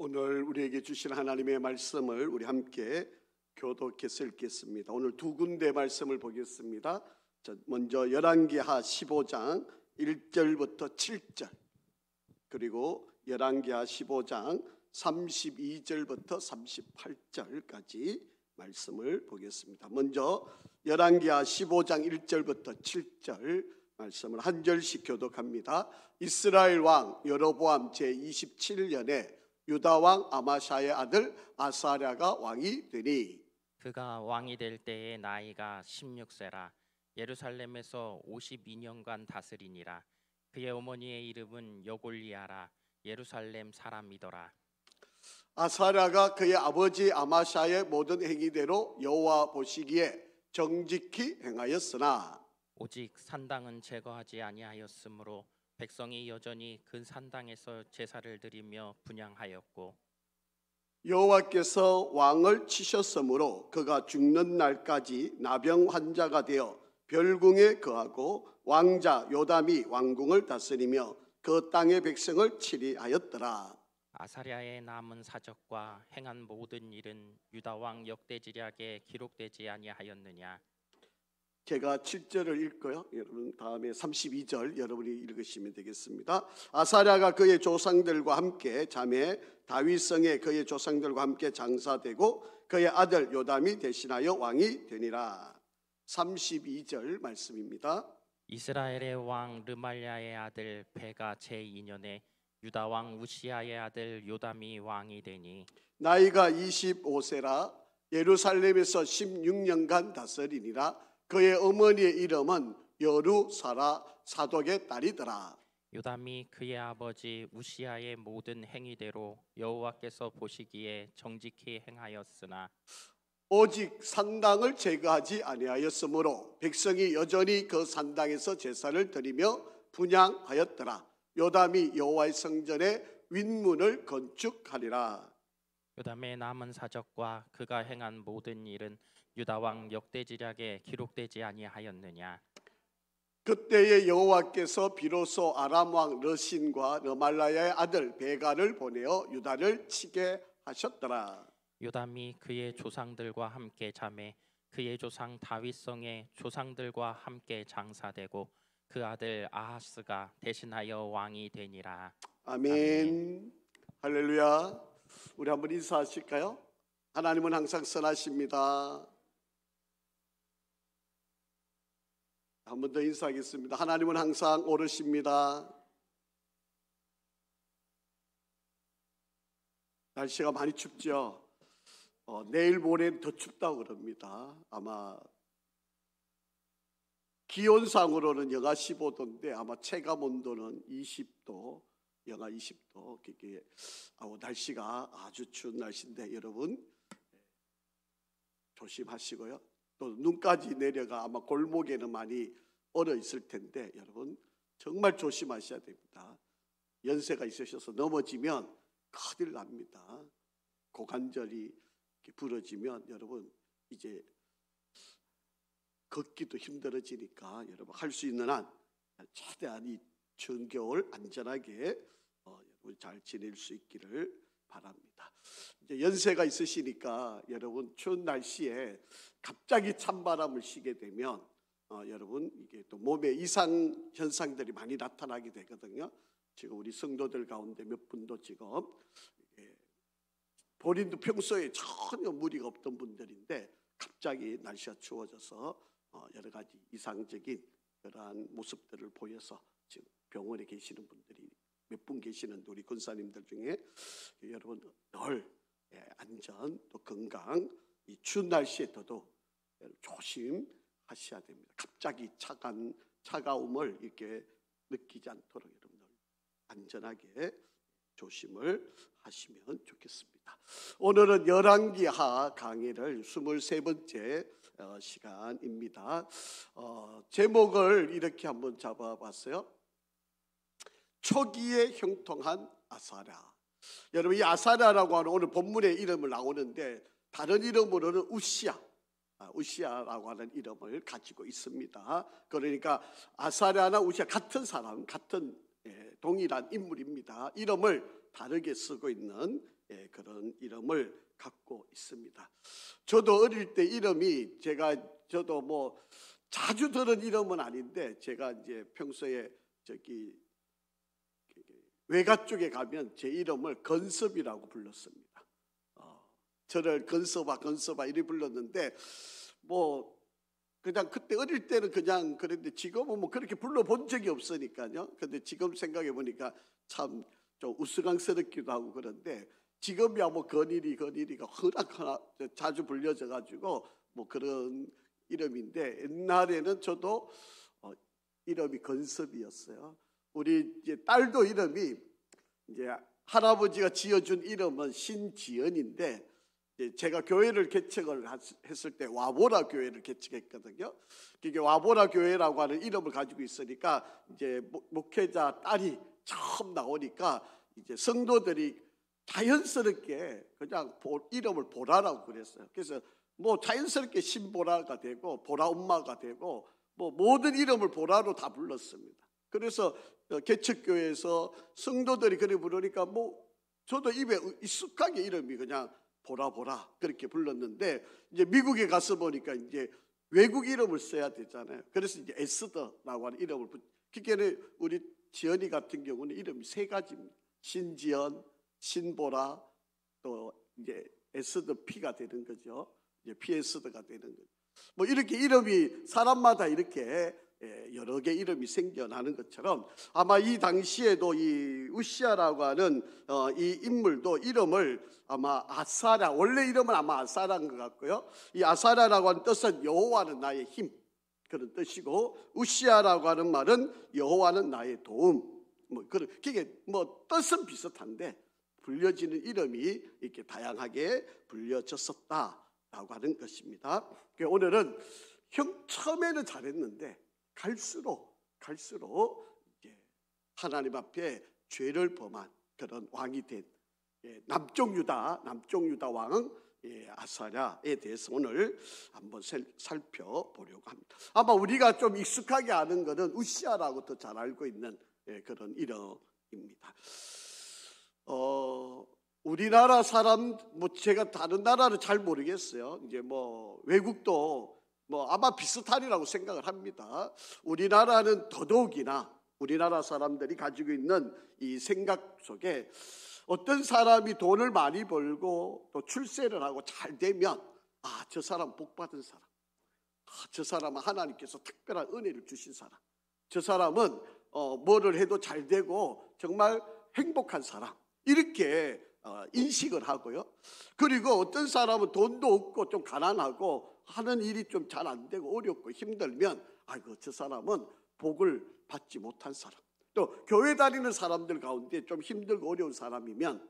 오늘 우리에게 주신 하나님의 말씀을 우리 함께 교독해서 읽겠습니다. 오늘 두 군데 말씀을 보겠습니다. 먼저 열왕기하 15장 1절부터 7절, 그리고 열왕기하 15장 32절부터 38절까지 말씀을 보겠습니다. 먼저 열왕기하 15장 1절부터 7절 말씀을 한 절씩 교독합니다. 이스라엘 왕 여로보암 제27년에 유다 왕 아마샤의 아들 아사랴가 왕이 되니, 그가 왕이 될 때의 나이가 16세라. 예루살렘에서 52년간 다스리니라. 그의 어머니의 이름은 여골리아라. 예루살렘 사람이더라. 아사랴가 그의 아버지 아마샤의 모든 행위대로 여호와 보시기에 정직히 행하였으나 오직 산당은 제거하지 아니하였으므로 백성이 여전히 그 산당에서 제사를 드리며 분향하였고, 여호와께서 왕을 치셨으므로 그가 죽는 날까지 나병 환자가 되어 별궁에 거하고 왕자 요담이 왕궁을 다스리며 그 땅의 백성을 치리하였더라. 아사랴의 남은 사적과 행한 모든 일은 유다 왕 역대지략에 기록되지 아니하였느냐. 제가 7절을 읽고요, 여러분 다음에 32절 여러분이 읽으시면 되겠습니다. 아사랴가 그의 조상들과 함께 자매 다윗성에 그의 조상들과 함께 장사되고 그의 아들 요담이 대신하여 왕이 되니라. 32절 말씀입니다. 이스라엘의 왕 르말랴의 아들 베가 제2년에 유다 왕 우시아의 아들 요담이 왕이 되니, 나이가 25세라. 예루살렘에서 16년간 다스리니라. 그의 어머니의 이름은 여루사라 사독의 딸이더라. 요담이 그의 아버지 우시아의 모든 행위대로 여호와께서 보시기에 정직히 행하였으나 오직 산당을 제거하지 아니하였으므로 백성이 여전히 그 산당에서 제사를 드리며 분향하였더라. 요담이 여호와의 성전의 윗문을 건축하리라. 요담의 남은 사적과 그가 행한 모든 일은 유다 왕 역대지략에 기록되지 아니하였느냐. 그때에 여호와께서 비로소 아람 왕 르신과 르말라야의 아들 베가를 보내어 유다를 치게 하셨더라. 요담이 그의 조상들과 함께 자매 그의 조상 다윗성의 조상들과 함께 장사되고 그 아들 아하스가 대신하여 왕이 되니라. 아멘. 할렐루야. 우리 한번 인사하실까요? 하나님은 항상 선하십니다. 한 번 더 인사하겠습니다. 하나님은 항상 옳으십니다. 날씨가 많이 춥죠. 내일 모레는 더 춥다고 그럽니다. 아마 기온상으로는 영하 15도인데 아마 체감 온도는 20도, 영하 20도. 그게 날씨가 아주 추운 날씨인데 여러분 조심하시고요. 또 눈까지 내려가 아마 골목에는 많이 얼어 있을 텐데 여러분 정말 조심하셔야 됩니다. 연세가 있으셔서 넘어지면 큰일 납니다. 고관절이 부러지면 여러분 이제 걷기도 힘들어지니까 여러분 할 수 있는 한 최대한 이 추운 겨울 안전하게 여러분 잘 지낼 수 있기를 바랍니다. 이제 연세가 있으시니까 여러분 추운 날씨에 갑자기 찬바람을 쉬게 되면 여러분 이게 또 몸에 이상 현상들이 많이 나타나게 되거든요. 지금 우리 성도들 가운데 몇 분도 지금 본인도 평소에 전혀 무리가 없던 분들인데 갑자기 날씨가 추워져서 여러 가지 이상적인 그러한 모습들을 보여서 지금 병원에 계시는 분들이 몇 분 계시는데 우리 권사님들 중에 여러분 늘 안전 또 건강 이 추운 날씨에 더도 조심하셔야 됩니다. 갑자기 차가움을 이렇게 느끼지 않도록 여러분들 안전하게 조심을 하시면 좋겠습니다. 오늘은 열왕기하 강의를 23번째 시간입니다. 제목을 이렇게 한번 잡아봤어요. 초기에 형통한 아사랴. 여러분 이 아사랴라고 하는 오늘 본문의 이름을 나오는데 다른 이름으로는 우시아라고 하는 이름을 가지고 있습니다. 그러니까 아사랴나 우시아 같은 사람, 같은 동일한 인물입니다. 이름을 다르게 쓰고 있는 그런 이름을 갖고 있습니다. 저도 어릴 때 이름이 저도 뭐 자주 들은 이름은 아닌데 제가 이제 평소에 저기 외가 쪽에 가면 제 이름을 건섭이라고 불렀습니다. 저를 건섭아 이렇게 불렀는데 뭐 그냥 그때 어릴 때는 그냥 그랬는데 지금은 뭐 그렇게 불러본 적이 없으니까요. 근데 지금 생각해 보니까 참 좀 우스꽝스럽기도 하고 그런데 지금이야 뭐 건일이가 흔하거나 자주 불려져 가지고 뭐 그런 이름인데 옛날에는 저도 이름이 건섭이었어요. 우리 이제 딸도 이름이 이제 할아버지가 지어준 이름은 신지연인데 제가 교회를 개척을 했을 때 와보라 교회를 개척했거든요. 그게 와보라 교회라고 하는 이름을 가지고 있으니까 이제 목회자 딸이 처음 나오니까 이제 성도들이 자연스럽게 그냥 이름을 보라라고 그랬어요. 그래서 뭐 자연스럽게 신보라가 되고 보라 엄마가 되고 뭐 모든 이름을 보라로 다 불렀습니다. 그래서 개척교회에서 성도들이 그래 부르니까 뭐 저도 입에 익숙하게 이름이 그냥 보라 그렇게 불렀는데 이제 미국에 가서 보니까 이제 외국 이름을 써야 되잖아요. 그래서 이제 에스더라고 하는 이름을 그게 우리 지연이 같은 경우는 이름이 3가지입니다. 신지연, 신보라, 또 이제 에스더 P가 되는 거죠. 이제 피에스더가 되는 거죠. 뭐 이렇게 이름이 사람마다 이렇게 여러 개 이름이 생겨나는 것처럼 아마 이 당시에도 이 우시아라고 하는 이 인물도 이름을 아마 아사랴, 원래 이름은 아마 아사랴인 것 같고요. 이 아사랴라고 하는 뜻은 여호와는 나의 힘 그런 뜻이고 우시아라고 하는 말은 여호와는 나의 도움. 뭐 그게 뭐 뜻은 비슷한데 불려지는 이름이 이렇게 다양하게 불려졌었다라고 하는 것입니다. 오늘은 형 처음에는 잘했는데 갈수록 이제 하나님 앞에 죄를 범한 그런 왕이 된 남쪽 유다 왕 아사랴에 대해서 오늘 한번 살펴보려고 합니다. 아마 우리가 좀 익숙하게 아는 것은 우시아라고 더 잘 알고 있는 그런 이름입니다. 우리나라 사람 뭐 제가 다른 나라는 잘 모르겠어요. 이제 뭐 외국도 뭐 아마 비슷하리라고 생각을 합니다. 우리나라는 더더욱이나 우리나라 사람들이 가지고 있는 이 생각 속에 어떤 사람이 돈을 많이 벌고 또 출세를 하고 잘 되면 저 사람 복 받은 사람, 저 사람은 하나님께서 특별한 은혜를 주신 사람, 저 사람은 뭐를 해도 잘 되고 정말 행복한 사람 이렇게 인식을 하고요. 그리고 어떤 사람은 돈도 없고 좀 가난하고 하는 일이 좀 잘 안 되고 어렵고 힘들면 아이고 저 사람은 복을 받지 못한 사람. 또 교회 다니는 사람들 가운데 좀 힘들고 어려운 사람이면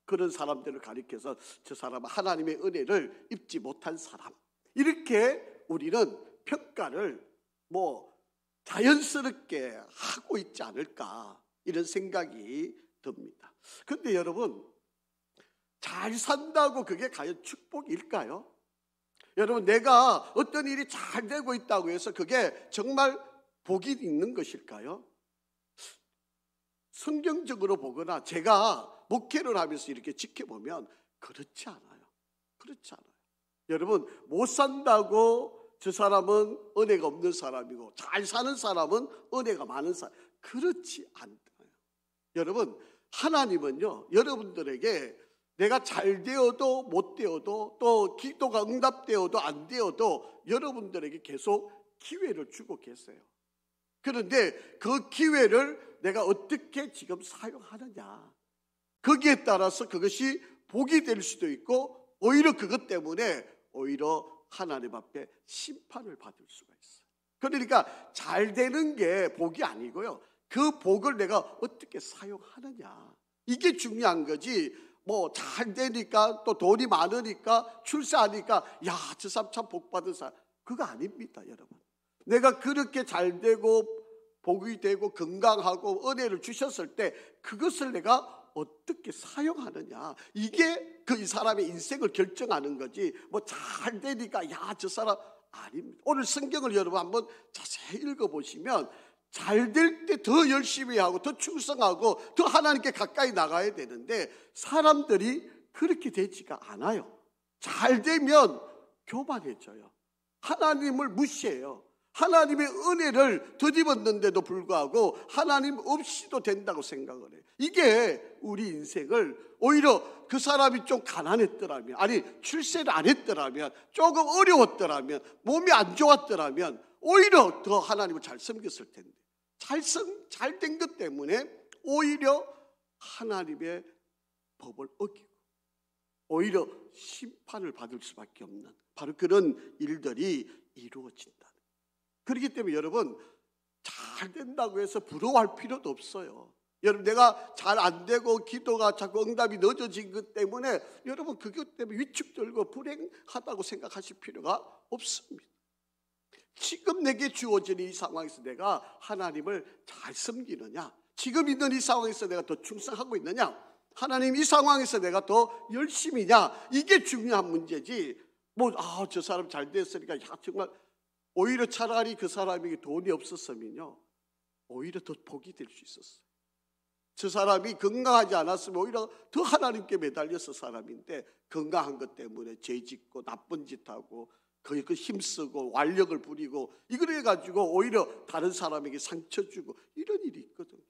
그런 사람들을 가리켜서 저 사람은 하나님의 은혜를 입지 못한 사람. 이렇게 우리는 평가를 뭐 자연스럽게 하고 있지 않을까 이런 생각이 듭니다. 그런데 여러분 잘 산다고 그게 과연 축복일까요? 여러분 내가 어떤 일이 잘 되고 있다고 해서 그게 정말 복이 있는 것일까요? 성경적으로 보거나 제가 목회를 하면서 이렇게 지켜보면 그렇지 않아요. 여러분 못 산다고 저 사람은 은혜가 없는 사람이고 잘 사는 사람은 은혜가 많은 사람, 그렇지 않아요. 여러분 하나님은요 여러분들에게 내가 잘 되어도 못 되어도 또 기도가 응답되어도 안 되어도 여러분들에게 계속 기회를 주고 계세요. 그런데 그 기회를 내가 어떻게 지금 사용하느냐, 거기에 따라서 그것이 복이 될 수도 있고 오히려 그것 때문에 오히려 하나님 앞에 심판을 받을 수가 있어요. 그러니까 잘 되는 게 복이 아니고요, 그 복을 내가 어떻게 사용하느냐, 이게 중요한 거지. 뭐 잘 되니까 또 돈이 많으니까 출세하니까 야 저 사람 참 복 받은 사람, 그거 아닙니다. 여러분 내가 그렇게 잘 되고 복이 되고 건강하고 은혜를 주셨을 때 그것을 내가 어떻게 사용하느냐, 이게 그 이 사람의 인생을 결정하는 거지. 뭐 잘 되니까 야 저 사람 아닙니다. 오늘 성경을 여러분 한번 자세히 읽어보시면 잘 될 때 더 열심히 하고 더 충성하고 더 하나님께 가까이 나가야 되는데 사람들이 그렇게 되지가 않아요. 잘 되면 교만해져요. 하나님을 무시해요. 하나님의 은혜를 덧입었는데도 불구하고 하나님 없이도 된다고 생각을 해요. 이게 우리 인생을 오히려 그 사람이 좀 가난했더라면, 아니 출세를 안 했더라면, 조금 어려웠더라면, 몸이 안 좋았더라면 오히려 더 하나님을 잘 섬겼을 텐데 잘 된 것 때문에 오히려 하나님의 법을 어기고 오히려 심판을 받을 수밖에 없는 바로 그런 일들이 이루어진다. 그렇기 때문에 여러분, 잘 된다고 해서 부러워할 필요도 없어요. 여러분, 내가 잘 안 되고 기도가 자꾸 응답이 늦어진 것 때문에 여러분 그것 때문에 위축되고 불행하다고 생각하실 필요가 없습니다. 지금 내게 주어진 이 상황에서 내가 하나님을 잘 섬기느냐, 지금 있는 이 상황에서 내가 더 충성하고 있느냐, 하나님 이 상황에서 내가 더 열심히냐, 이게 중요한 문제지. 저 사람 잘 됐으니까 정말 오히려 차라리 그 사람에게 돈이 없었으면요 오히려 더 복이 될 수 있었어요. 저 사람이 건강하지 않았으면 오히려 더 하나님께 매달려서 사람인데 건강한 것 때문에 죄 짓고 나쁜 짓 하고 거의 힘쓰고 완력을 부리고 이걸 해가지고 오히려 다른 사람에게 상처 주고 이런 일이 있거든요.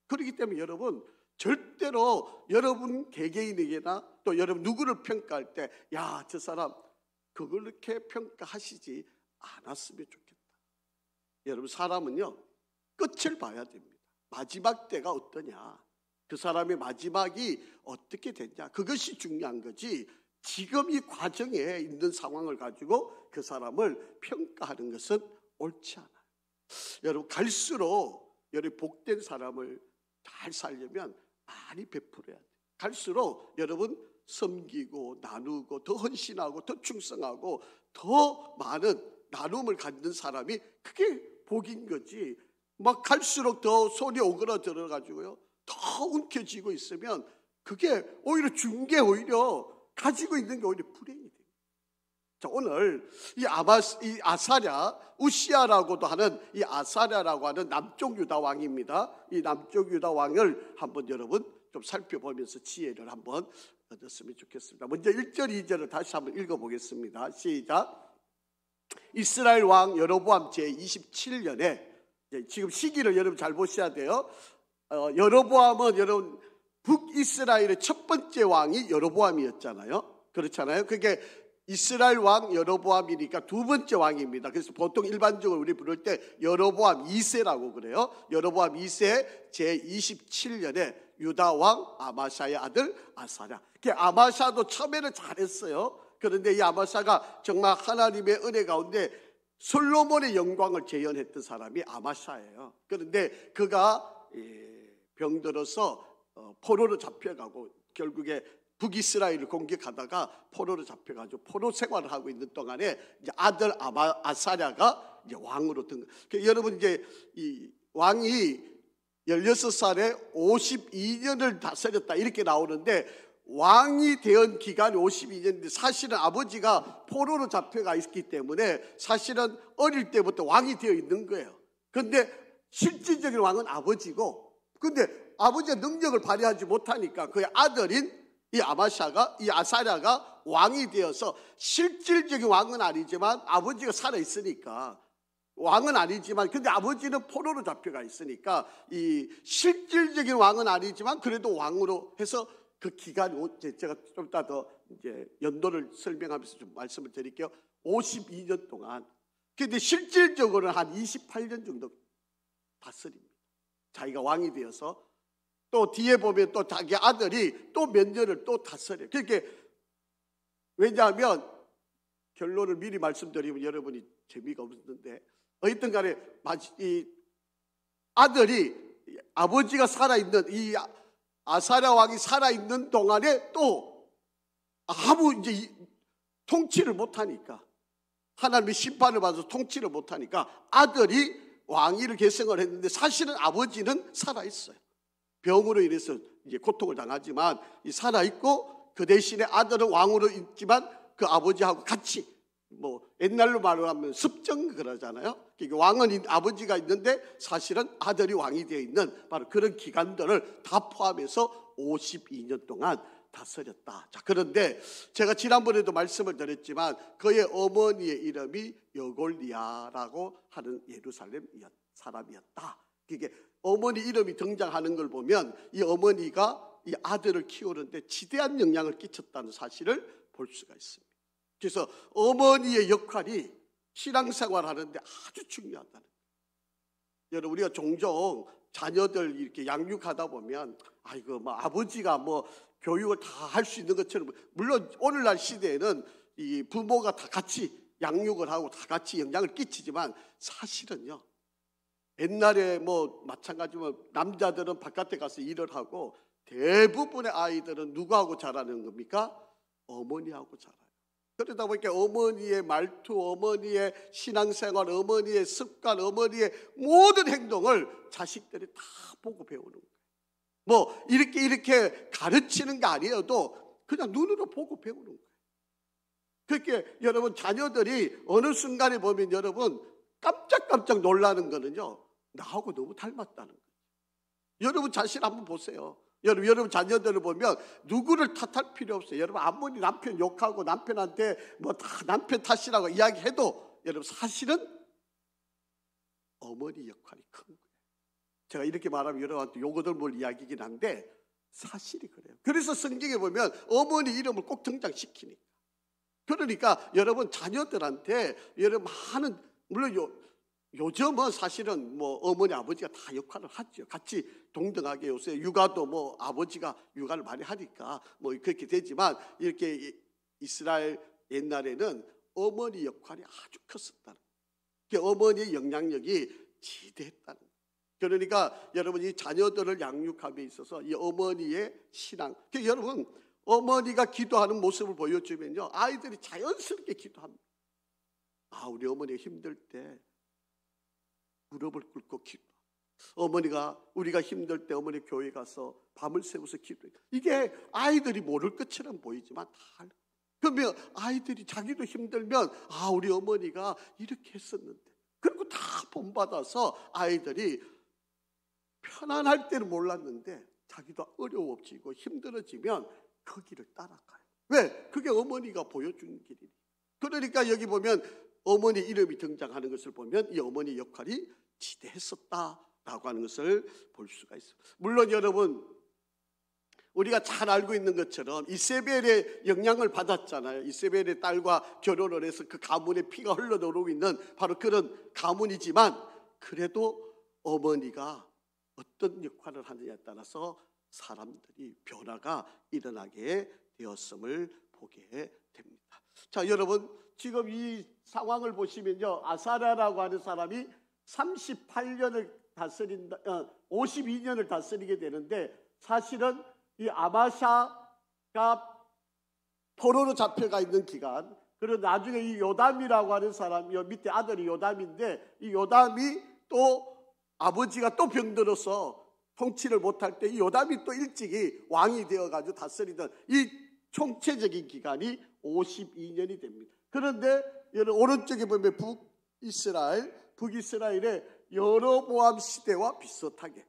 그렇기 때문에 여러분, 절대로 여러분 개개인에게나 또 여러분 누구를 평가할 때 야, 저 사람 그렇게 평가하시지 않았으면 좋겠다. 여러분, 사람은요 끝을 봐야 됩니다. 마지막 때가 어떠냐, 그 사람의 마지막이 어떻게 됐냐, 그것이 중요한 거지 지금 이 과정에 있는 상황을 가지고 그 사람을 평가하는 것은 옳지 않아요. 여러분, 갈수록 여러분 복된 사람을 잘 살려면 많이 베풀어야 돼요. 갈수록 여러분 섬기고 나누고 더 헌신하고 더 충성하고 더 많은 나눔을 갖는 사람이 그게 복인 거지. 막 갈수록 더 손이 오그라들어 가지고요 더 움켜쥐고 있으면 그게 오히려 준 게 오히려 가지고 있는 게 오히려 불행이 돼요. 자, 오늘 이 아사랴, 우시아라고도 하는 이 아사랴라고 하는 남쪽 유다 왕입니다. 이 남쪽 유다 왕을 한번 여러분 좀 살펴보면서 지혜를 한번 얻었으면 좋겠습니다. 먼저 1절, 2절을 다시 한번 읽어보겠습니다. 시작. 이스라엘 왕 여로보암 제27년에, 지금 시기를 여러분 잘 보셔야 돼요. 여로보암은 여러분 북이스라엘의 첫 번째 왕이 여로보암이었잖아요. 그렇잖아요. 그게 이스라엘 왕 여로보암이니까 두 번째 왕입니다. 그래서 보통 일반적으로 우리 부를 때 여로보암 2세라고 그래요. 여로보암 2세 제27년에 유다 왕 아마샤의 아들 아사랴. 아마샤도 처음에는 잘했어요. 그런데 이 아마샤가 정말 하나님의 은혜 가운데 솔로몬의 영광을 재현했던 사람이 아마샤예요. 그런데 그가 병들어서 포로로 잡혀가고 결국에 북이스라엘을 공격하다가 포로로 잡혀가지고 포로 생활을 하고 있는 동안에 이제 아들 아사랴가 이제 왕으로 든 거예요. 여러분, 이제 이 왕이 16살에 52년을 다스렸다 이렇게 나오는데 왕이 된 기간이 52년인데 사실은 아버지가 포로로 잡혀가 있기 때문에 사실은 어릴 때부터 왕이 되어 있는 거예요. 그런데 실질적인 왕은 아버지고, 근데 아버지의 능력을 발휘하지 못하니까 그의 아들인 이 아사랴가 왕이 되어서 실질적인 왕은 아니지만 아버지가 살아있으니까 왕은 아니지만, 근데 아버지는 포로로 잡혀가 있으니까 이 실질적인 왕은 아니지만 그래도 왕으로 해서 그 기간, 제가 좀 이따 더 이제 연도를 설명하면서 좀 말씀을 드릴게요. 52년 동안. 근데 실질적으로는 한 28년 정도 다스립니다. 자기가 왕이 되어서. 또 뒤에 보면 또 자기 아들이 또 몇 년을 또 다스려요. 그러니까 왜냐하면 결론을 미리 말씀드리면 여러분이 재미가 없는데, 어쨌든 간에 이 아들이 아버지가 살아있는 이 아사랴 왕이 살아있는 동안에 또 아무 이제 통치를 못하니까, 하나님의 심판을 받아서 통치를 못하니까 아들이 왕위를 계승을 했는데 사실은 아버지는 살아있어요. 병으로 인해서 이제 고통을 당하지만 살아있고, 그 대신에 아들은 왕으로 있지만 그 아버지하고 같이 뭐 옛날로 말하면 습정 그러잖아요. 그러니까 왕은 아버지가 있는데 사실은 아들이 왕이 되어 있는 바로 그런 기간들을 다 포함해서 52년 동안 다스렸다. 자, 그런데 제가 지난번에도 말씀을 드렸지만 그의 어머니의 이름이 여골리아라고 하는 예루살렘 사람이었다. 그게 어머니 이름이 등장하는 걸 보면 이 어머니가 이 아들을 키우는데 지대한 영향을 끼쳤다는 사실을 볼 수가 있습니다. 그래서 어머니의 역할이 신앙생활 하는데 아주 중요하다는 거예요. 여러분, 우리가 종종 자녀들 이렇게 양육하다 보면 아이고 뭐 아버지가 뭐 교육을 다 할 수 있는 것처럼, 물론 오늘날 시대에는 이 부모가 다 같이 양육을 하고 다 같이 영향을 끼치지만 사실은요, 옛날에 뭐 마찬가지로 남자들은 바깥에 가서 일을 하고 대부분의 아이들은 누구하고 자라는 겁니까? 어머니하고 자라요. 그러다 보니까 어머니의 말투, 어머니의 신앙생활, 어머니의 습관, 어머니의 모든 행동을 자식들이 다 보고 배우는 거예요. 뭐 이렇게 가르치는 게 아니어도 그냥 눈으로 보고 배우는 거예요. 그렇게 여러분 자녀들이 어느 순간에 보면 여러분 깜짝깜짝 놀라는 거는요, 나하고 너무 닮았다는 거예요. 여러분 자신 한번 보세요. 여러분 자녀들을 보면 누구를 탓할 필요 없어요. 여러분 아무리 남편 욕하고 남편한테 뭐 다 남편 탓이라고 이야기해도 여러분 사실은 어머니 역할이 큰 거예요. 제가 이렇게 말하면 여러분한테 욕을 뭘 이야기긴 한데 사실이 그래요. 그래서 성경에 보면 어머니 이름을 꼭 등장시키니까. 그러니까 여러분 자녀들한테 여러분 많은, 물론 요즘은 사실은 뭐 어머니 아버지가 다 역할을 하죠. 같이 동등하게 요새 육아도 뭐 아버지가 육아를 많이 하니까 뭐 그렇게 되지만 이렇게 이스라엘 옛날에는 어머니 역할이 아주 컸었다는 거예요. 어머니의 영향력이 지대했다는 거예요. 그러니까 여러분 이 자녀들을 양육함에 있어서 이 어머니의 신앙, 그러니까 여러분 어머니가 기도하는 모습을 보여주면요 아이들이 자연스럽게 기도합니다. 아, 우리 어머니가 힘들 때 무릎을 꿇고 기도. 어머니가 우리가 힘들 때 어머니 교회 가서 밤을 새워서 기도해. 이게 아이들이 모를 것처럼 보이지만 다. 그러면 아이들이 자기도 힘들면 아, 우리 어머니가 이렇게 했었는데. 그리고 다 본받아서 아이들이 편안할 때는 몰랐는데 자기도 어려워지고 힘들어지면 그 길을 따라가요. 왜? 그게 어머니가 보여준 길이에요. 그러니까 여기 보면 어머니 이름이 등장하는 것을 보면 이 어머니 역할이 지대했었다라고 하는 것을 볼 수가 있습니다. 물론 여러분 우리가 잘 알고 있는 것처럼 이세벨의 영향을 받았잖아요. 이세벨의 딸과 결혼을 해서 그 가문에 피가 흘러들어오고 있는 바로 그런 가문이지만 그래도 어머니가 어떤 역할을 하느냐에 따라서 사람들이 변화가 일어나게 되었음을 보게 됩니다. 자, 여러분 지금 이 상황을 보시면요, 아사랴라고 하는 사람이 38년을 다스린다, 52년을 다스리게 되는데 사실은 이 아마샤가 포로로 잡혀가 있는 기간, 그리고 나중에 이 요담이라고 하는 사람이 밑에 아들이 요담인데 이 요담이 또 아버지가 또 병들어서 통치를 못할 때 이 요담이 또 일찍이 왕이 되어가지고 다스리던 이 총체적인 기간이 52년이 됩니다. 그런데 여러분 오른쪽에 보면 북이스라엘의 여로보암 시대와 비슷하게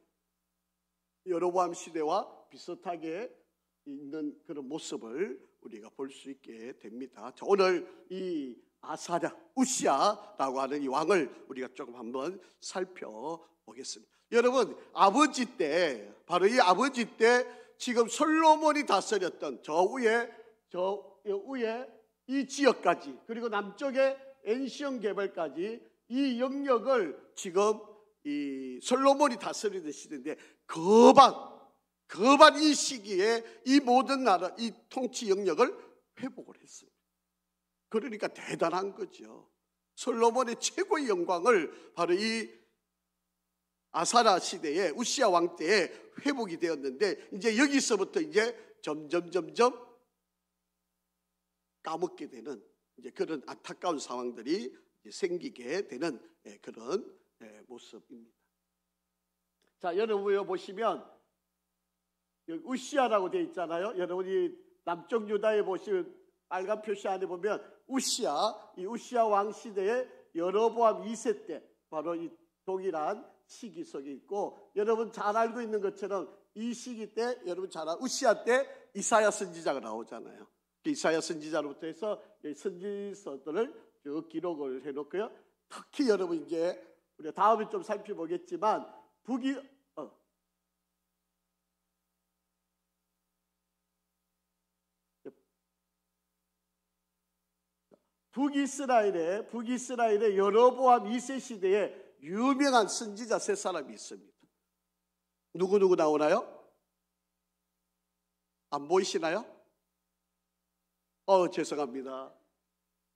있는 그런 모습을 우리가 볼 수 있게 됩니다. 자, 오늘 이 아사랴, 우시야라고 하는 이 왕을 우리가 조금 한번 살펴보겠습니다. 여러분 아버지 때, 바로 이 아버지 때 지금 솔로몬이 다스렸던 저 위에 이 지역까지, 그리고 남쪽에 엔시온 개발까지 이 영역을 지금 이 솔로몬이 다스리던 시대인데 거반 이 시기에 이 모든 나라, 이 통치 영역을 회복을 했습니다. 그러니까 대단한 거죠. 솔로몬의 최고의 영광을 바로 이 아사랴 시대에 우시야 왕 때에 회복이 되었는데 이제 여기서부터 이제 점점 까먹게 되는 이제 그런 안타까운 상황들이 생기게 되는 그런 모습입니다. 자, 여러분 보시면 우시야라고 되어 있잖아요. 여러분이 남쪽 유다에 보시면 빨간 표시 안에 보면 이 우시야 왕 시대의 여로보암 2세 때 바로 이 동일한 시기 속에 있고, 여러분 잘 알고 있는 것처럼 이 시기 때 여러분 잘 아는 우시야 때 이사야 선지자가 나오잖아요. 이사야 선지자로부터 해서 선지서들을 쭉 기록을 해놓고요. 특히 여러분 이제 우리가 다음에 좀 살펴보겠지만 북이스라엘의 여로보암 2세 시대에 유명한 선지자 세 사람이 있습니다. 누구 나오나요? 안 보이시나요? 죄송합니다.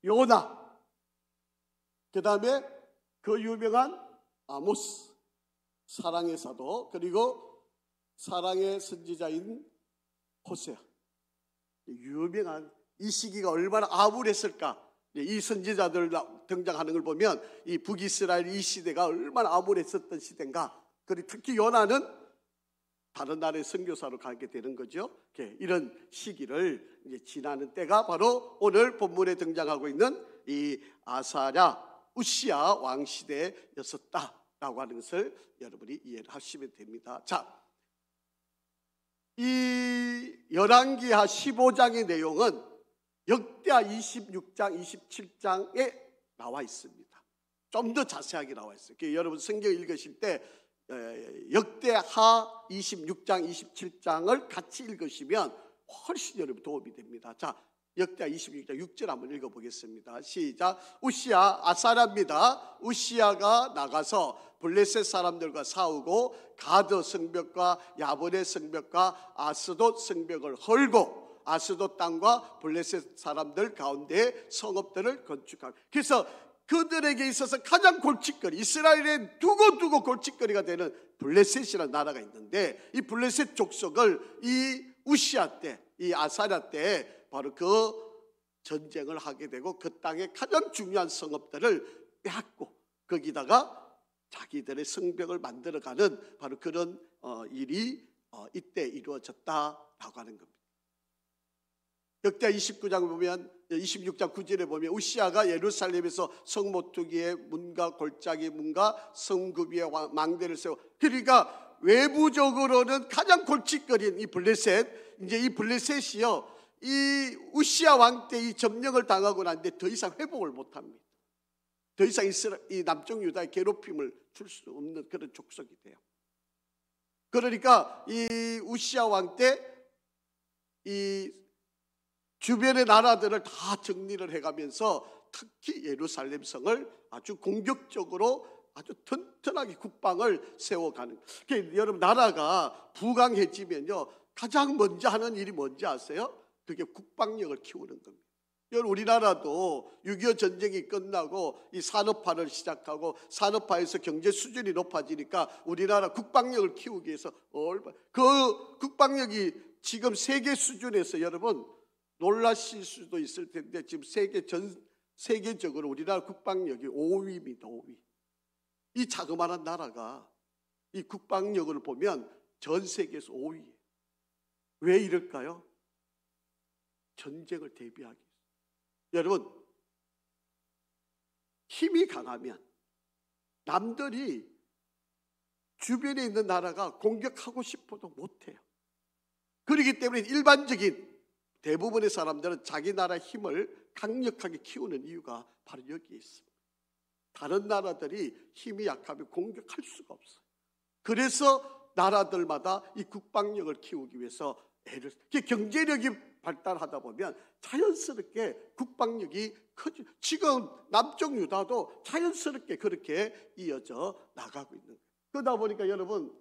요나, 그 다음에 그 유명한 아모스, 사랑의 사도, 그리고 사랑의 선지자인 호세아. 유명한, 이 시기가 얼마나 암울했을까. 이 선지자들 등장하는 걸 보면 이 북이스라엘 이 시대가 얼마나 암울했었던 시대인가. 그리고 특히 요나는 다른 나라의 선교사로 가게 되는 거죠. 이런 시기를 이제 지나는 때가 바로 오늘 본문에 등장하고 있는 이 아사랴 우시야 왕 시대였었다라고 하는 것을 여러분이 이해를 하시면 됩니다. 자, 이 열왕기하 15장의 내용은 역대하 26장, 27장에 나와 있습니다. 좀 더 자세하게 나와 있어요. 여러분 성경 읽으실 때 역대하 26장, 27장을 같이 읽으시면 훨씬 여러분 도움이 됩니다. 자, 역대하 26장 6절 한번 읽어보겠습니다. 시작. 우시야, 아사랴입니다. 우시야가 나가서 블레셋 사람들과 싸우고 가드 성벽과 야본의 성벽과 아스돗 성벽을 헐고 아스돗 땅과 블레셋 사람들 가운데 성읍들을 건축하고, 그래서 그들에게 있어서 가장 골칫거리, 이스라엘의 두고두고 골칫거리가 되는 블레셋이라는 나라가 있는데, 이 블레셋 족속을 이 우시야 때, 이 아사랴 때 바로 그 전쟁을 하게 되고 그 땅의 가장 중요한 성읍들을 빼앗고 거기다가 자기들의 성벽을 만들어가는 바로 그런 일이 이때 이루어졌다라고 하는 겁니다. 역대하 29장 보면 26장 9절에 보면 우시야가 예루살렘에서 성모투기의 문과 골짜기 문과 성굽이의 망대를 세워, 그러니까 외부적으로는 가장 골칫거리인 이 블레셋, 이제 이 블레셋이요, 이 우시야 왕 때 이 점령을 당하고 났는데 더 이상 회복을 못합니다. 더 이상 이 남쪽 유다의 괴롭힘을 줄 수 없는 그런 족속이 돼요. 그러니까 이 우시야 왕 때 이 주변의 나라들을 다 정리를 해가면서 특히 예루살렘 성을 아주 공격적으로 아주 튼튼하게 국방을 세워가는. 그러니까 여러분 나라가 부강해지면요 가장 먼저 하는 일이 뭔지 아세요? 그게 국방력을 키우는 겁니다. 여러분 우리나라도 6.25 전쟁이 끝나고 이 산업화를 시작하고 산업화에서 경제 수준이 높아지니까 우리나라 국방력을 키우기 위해서 그 국방력이 지금 세계 수준에서 여러분 놀라실 수도 있을 텐데 지금 세계적으로 우리나라 국방력이 5위입니다. 5위. 이 자그마한 나라가 이 국방력을 보면 전 세계에서 5위예요. 왜 이럴까요? 전쟁을 대비하기 위해서. 여러분 힘이 강하면 남들이 주변에 있는 나라가 공격하고 싶어도 못해요. 그렇기 때문에 일반적인 대부분의 사람들은 자기 나라의 힘을 강력하게 키우는 이유가 바로 여기에 있습니다. 다른 나라들이 힘이 약하면 공격할 수가 없어요. 그래서 나라들마다 이 국방력을 키우기 위해서 경제력이 발달하다 보면 자연스럽게 국방력이 커져. 지금 남쪽 유다도 자연스럽게 그렇게 이어져 나가고 있는 거예요. 그러다 보니까 여러분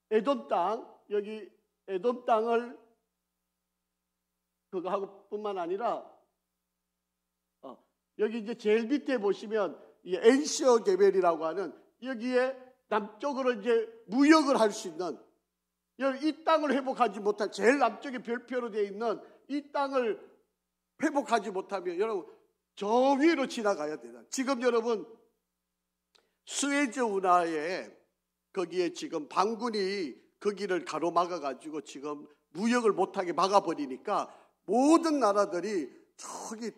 에돔 땅, 여기 에돔 땅을 그거 하고 뿐만 아니라 여기 이제 제일 밑에 보시면 이 엔시어 게벨이라고 하는 여기에 남쪽으로 이제 무역을 할 수 있는, 이 땅을 회복하지 못한 제일 남쪽에 별표로 되어 있는 이 땅을 회복하지 못하면 여러분 저 위로 지나가야 돼요. 지금 여러분 스웨즈 운하에 거기에 지금 반군이 거기를 가로막아 가지고 지금 무역을 못하게 막아버리니까 모든 나라들이 저기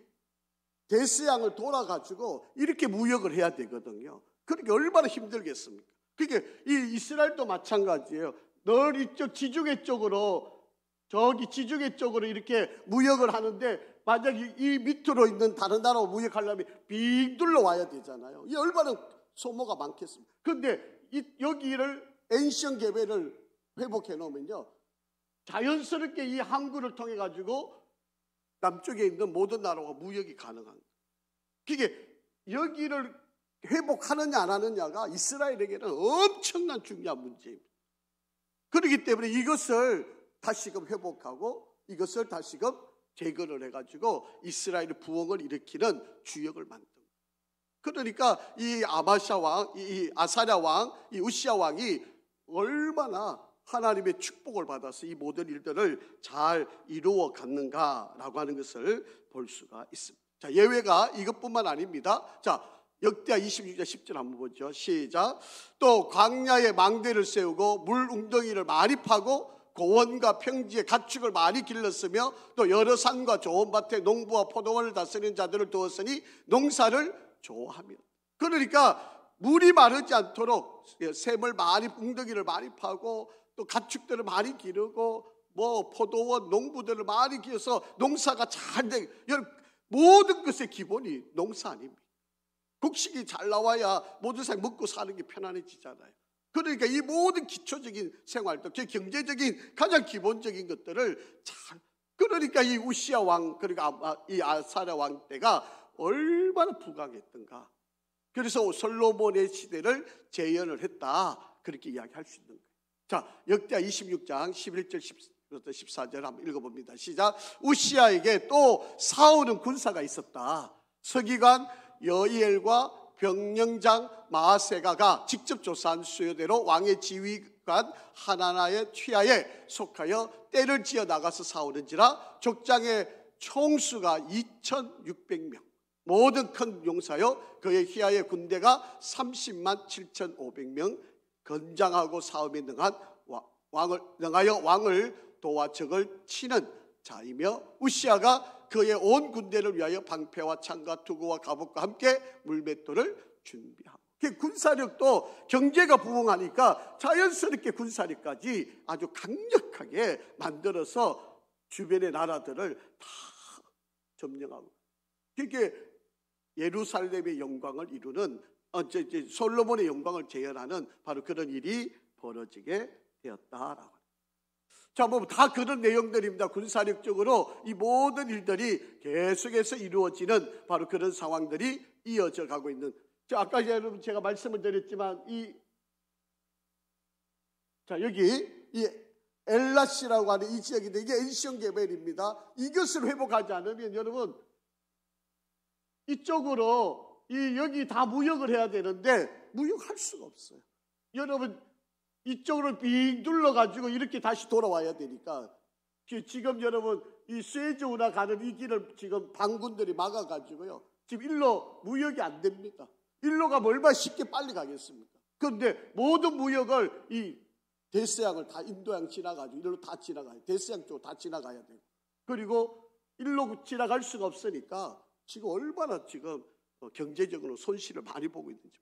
대서양을 돌아가지고 이렇게 무역을 해야 되거든요. 그러니까 얼마나 힘들겠습니까? 그게 이 이스라엘도 마찬가지예요. 늘 이쪽 지중해 쪽으로, 저기 지중해 쪽으로 이렇게 무역을 하는데 만약 이 밑으로 있는 다른 나라와 무역하려면 빙 둘러 와야 되잖아요. 이 얼마나 소모가 많겠습니까? 그런데 여기를 엔시언 개베를 회복해 놓으면요, 자연스럽게 이 항구를 통해 가지고 남쪽에 있는 모든 나라와 무역이 가능한 거예요. 그게 여기를 회복하느냐 안 하느냐가 이스라엘에게는 엄청난 중요한 문제입니다. 그렇기 때문에 이것을 다시금 회복하고 이것을 다시금 재건을 해가지고 이스라엘의 부흥을 일으키는 주역을 만든 거예요. 그러니까 이 아마샤 왕, 이 아사랴 왕, 이 우시야 왕이 얼마나 하나님의 축복을 받아서 이 모든 일들을 잘 이루어 갔는가라고 하는 것을 볼 수가 있습니다. 자, 예외가 이것뿐만 아닙니다. 자, 역대하 26장 10절 한번 보죠. 시작. 또 광야에 망대를 세우고 물 웅덩이를 많이 파고 고원과 평지에 가축을 많이 길렀으며 또 여러 산과 좋은 밭에 농부와 포도원을 다스리는 자들을 두었으니 농사를 좋아하며. 그러니까 물이 마르지 않도록 샘을 많이, 웅덩이를 많이 파고 또 가축들을 많이 기르고 뭐 포도원, 농부들을 많이 기어서 농사가 잘 되게, 모든 것의 기본이 농사 아닙니까? 곡식이 잘 나와야 모든 사람이 먹고 사는 게 편안해지잖아요. 그러니까 이 모든 기초적인 생활도, 경제적인 가장 기본적인 것들을 잘, 그러니까 이 우시야 왕, 그러니까 이 아사랴 왕 때가 얼마나 부강했던가. 그래서 솔로몬의 시대를 재현을 했다, 그렇게 이야기할 수 있는 거예요. 자, 역대하 26장 11절 14절 한번 읽어봅니다. 시작. 우시야에게 또 싸우는 군사가 있었다. 서기관 여이엘과 병령장 마아세가가 직접 조사한 수요대로 왕의 지휘관 하나나의 취하에 속하여 떼를 지어 나가서 싸우는지라. 족장의 총수가 2,600명, 모든 큰 용사여 그의 휘하의 군대가 30만 7,500명, 건장하고 싸움에 능하여 왕을 도와 적을 치는 자이며, 우시야가 그의 온 군대를 위하여 방패와 창과 투구와 갑옷과 함께 물맷돌을 준비하고. 군사력도 경제가 부흥하니까 자연스럽게 군사력까지 아주 강력하게 만들어서 주변의 나라들을 다 점령하고. 그게 예루살렘의 영광을 이루는, 솔로몬의 영광을 재현하는 바로 그런 일이 벌어지게 되었다라고. 자, 뭐 다 그런 내용들입니다. 군사력적으로 이 모든 일들이 계속해서 이루어지는 바로 그런 상황들이 이어져 가고 있는. 자, 아까 여러분 제가 말씀을 드렸지만 여기 이 엘라시라고 하는 이 지역인데 이게 엔시온 게벨입니다. 이것을 회복하지 않으면 여러분 이쪽으로 여기 다 무역을 해야 되는데 무역할 수가 없어요. 여러분 이쪽으로 빙 둘러가지고 이렇게 다시 돌아와야 되니까 지금 여러분 이 스웨즈 운하 가는 이 길을 지금 반군들이 막아가지고요. 지금 일로 무역이 안 됩니다. 일로 가면 얼마나 쉽게 빨리 가겠습니까? 그런데 모든 무역을 이 대서양을 다 인도양 지나가지고 일로 다 지나가요. 대서양 쪽으로 다 지나가야 돼요. 그리고 일로 지나갈 수가 없으니까 지금 얼마나 지금 경제적으로 손실을 많이 보고 있는지.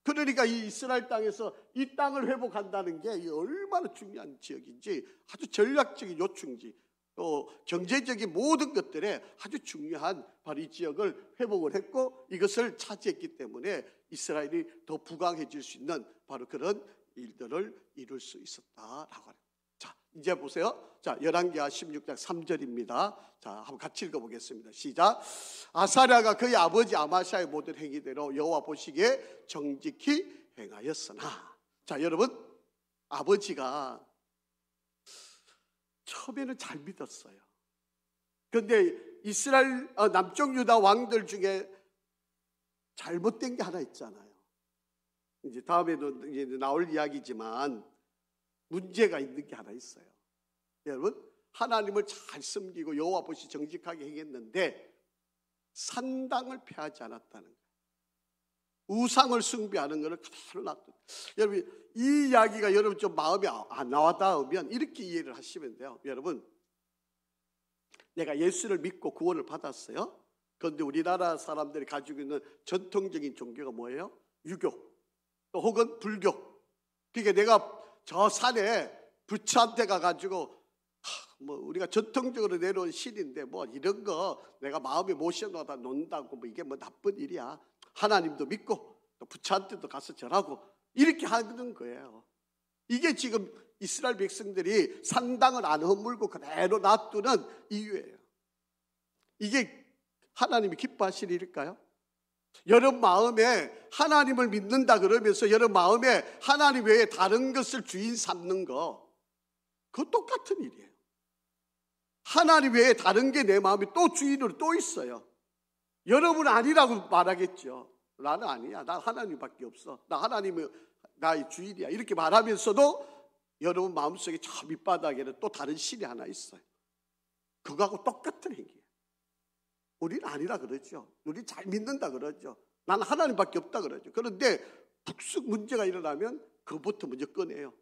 그러니까 이 이스라엘 땅에서 이 땅을 회복한다는 게 얼마나 중요한 지역인지, 아주 전략적인 요충지, 또 경제적인 모든 것들에 아주 중요한 바로 이 지역을 회복을 했고 이것을 차지했기 때문에 이스라엘이 더 부강해질 수 있는 바로 그런 일들을 이룰 수 있었다라고 합니다. 자, 이제 보세요. 자, 열왕기하 16장 3절입니다. 자, 한번 같이 읽어보겠습니다. 시작. 아사랴가 그의 아버지 아마샤의 모든 행위대로 여호와 보시기에 정직히 행하였으나. 자, 여러분, 아버지가 처음에는 잘 믿었어요. 그런데 이스라엘 남쪽 유다 왕들 중에 잘못된 게 하나 있잖아요. 이제 다음에도 이제 나올 이야기지만 문제가 있는 게 하나 있어요. 여러분, 하나님을 잘 섬기고 여호와 보시 정직하게 행했는데 산당을 폐하지 않았다는 거예요. 우상을 숭배하는 것을 그대로 놔뒀다. 여러분, 이 이야기가 여러분 좀 마음에 안 와닿으면 이렇게 이해를 하시면 돼요. 여러분, 내가 예수를 믿고 구원을 받았어요. 그런데 우리나라 사람들이 가지고 있는 전통적인 종교가 뭐예요? 유교, 또 혹은 불교. 그러니까 내가 저 산에 부처한테 가가지고 뭐 우리가 전통적으로 내려온 신인데 뭐 이런 거 내가 마음에 모셔놓다 논다고 뭐 이게 뭐 나쁜 일이야. 하나님도 믿고 또 부처한테도 가서 절하고 이렇게 하는 거예요. 이게 지금 이스라엘 백성들이 산당을 안 허물고 그대로 놔두는 이유예요. 이게 하나님이 기뻐하실 일일까요? 여러분 마음에 하나님을 믿는다 그러면서 여러분 마음에 하나님 외에 다른 것을 주인 삼는 거, 그거 똑같은 일이에요. 하나님 외에 다른 게 내 마음에 또 주인으로 또 있어요. 여러분 아니라고 말하겠죠. 나는 아니야. 나 하나님밖에 없어. 나 하나님이 나의 주인이야. 이렇게 말하면서도 여러분 마음속에 저 밑바닥에는 또 다른 신이 하나 있어요. 그거하고 똑같은 행위예요. 우리는 아니라 그러죠. 우리 잘 믿는다 그러죠. 나는 하나님밖에 없다 그러죠. 그런데 북숙 문제가 일어나면 그것부터 먼저 꺼내요.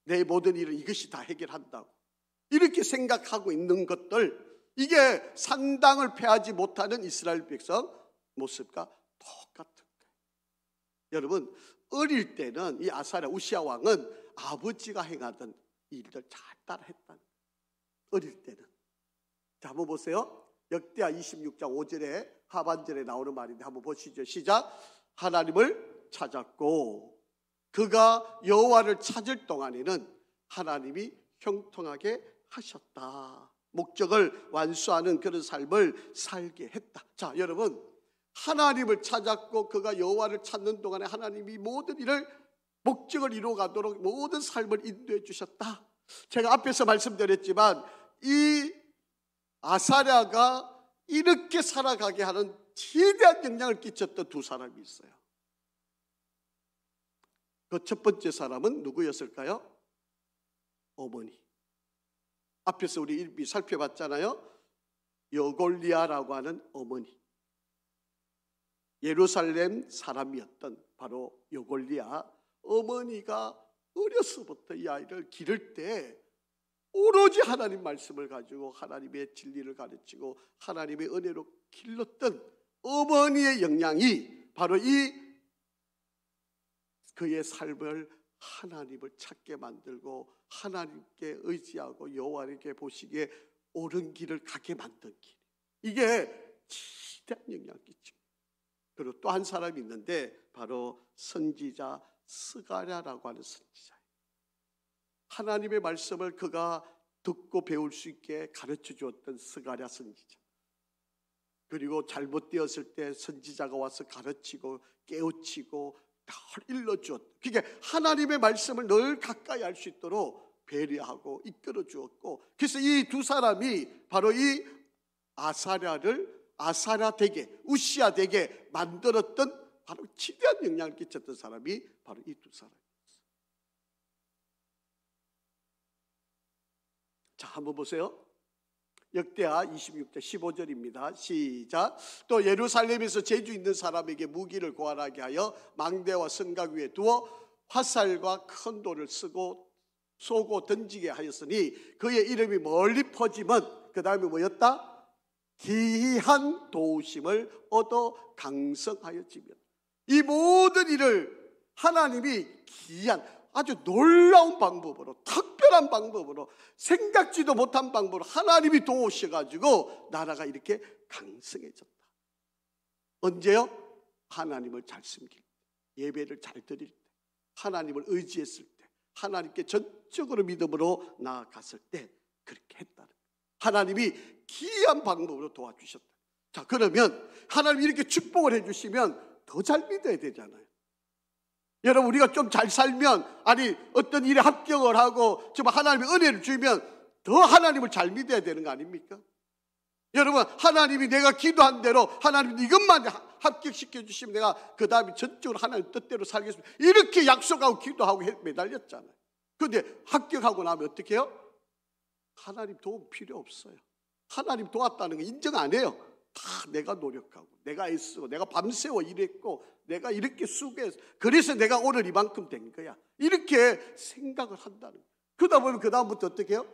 내 모든 일을 이것이 다 해결한다고. 이렇게 생각하고 있는 것들, 이게 산당을 폐하지 못하는 이스라엘 백성 모습과 똑같은 거예요. 여러분, 어릴 때는 이 아사랴 우시야 왕은 아버지가 행하던 일들 잘 따라했다는 거예요. 어릴 때는. 자, 한번 보세요. 역대하 26장 5절에 하반절에 나오는 말인데 한번 보시죠. 시작. 하나님을 찾았고 그가 여호와를 찾을 동안에는 하나님이 형통하게 하셨다. 목적을 완수하는 그런 삶을 살게 했다. 자, 여러분, 하나님을 찾았고 그가 여호와를 찾는 동안에 하나님이 모든 일을 목적을 이루어가도록 모든 삶을 인도해 주셨다. 제가 앞에서 말씀드렸지만 이 아사랴가 이렇게 살아가게 하는 최대한 영향을 끼쳤던 두 사람이 있어요. 그 첫 번째 사람은 누구였을까요? 어머니. 앞에서 우리 이미 살펴봤잖아요. 여골리아라고 하는 어머니. 예루살렘 사람이었던 바로 여골리아 어머니가 어려서부터 이 아이를 기를 때 오로지 하나님 말씀을 가지고 하나님의 진리를 가르치고 하나님의 은혜로 길렀던 어머니의 영향이 바로 이 그의 삶을 하나님을 찾게 만들고 하나님께 의지하고 여호와께 보시기에 옳은 길을 가게 만든 길. 이게 지대한 영향을 끼칩니다. 그리고 또 한 사람이 있는데 바로 선지자 스가랴라고 하는 선지자예요. 하나님의 말씀을 그가 듣고 배울 수 있게 가르쳐 주었던 스가랴 선지자. 그리고 잘못되었을 때 선지자가 와서 가르치고 깨우치고 늘 일러주었다. 그러니까 하나님의 말씀을 늘 가까이 할 수 있도록 배려하고 이끌어 주었고, 그래서 이 두 사람이 바로 이 아사랴를 아사랴 되게 우시야 되게 만들었던 바로 지대한 영향을 끼쳤던 사람이 바로 이 두 사람이었어요. 자, 한번 보세요. 역대하 26장 15절입니다. 시작. 또 예루살렘에서 재주 있는 사람에게 무기를 고안하게 하여 망대와 성각 위에 두어 화살과 큰 돌을 쓰고 쏘고 던지게 하였으니 그의 이름이 멀리 퍼지면 그 다음에 뭐였다? 기이한 도우심을 얻어 강성하였지며. 이 모든 일을 하나님이 기이한 아주 놀라운 방법으로, 특별한 방법으로, 생각지도 못한 방법으로 하나님이 도우셔가지고 나라가 이렇게 강성해졌다. 언제요? 하나님을 잘 섬길 때, 예배를 잘 드릴 때, 하나님을 의지했을 때, 하나님께 전적으로 믿음으로 나아갔을 때 그렇게 했다는 거예요. 하나님이 기이한 방법으로 도와주셨다. 자, 그러면 하나님이 이렇게 축복을 해주시면 더 잘 믿어야 되잖아요. 여러분, 우리가 좀 잘 살면, 아니 어떤 일에 합격을 하고 정말 하나님의 은혜를 주면 더 하나님을 잘 믿어야 되는 거 아닙니까? 여러분, 하나님이 내가 기도한 대로 하나님 이것만 합격시켜 주시면 내가 그 다음에 전적으로 하나님 뜻대로 살겠습니다, 이렇게 약속하고 기도하고 매달렸잖아요. 그런데 합격하고 나면 어떻게 해요? 하나님 도움 필요 없어요. 하나님 도왔다는 거 인정 안 해요. 다 내가 노력하고 내가 애쓰고 내가 밤새워 일했고 내가 이렇게 수고해서 그래서 내가 오늘 이만큼 된 거야, 이렇게 생각을 한다는 거예요. 그러다 보면 그 다음부터 어떻게 해요?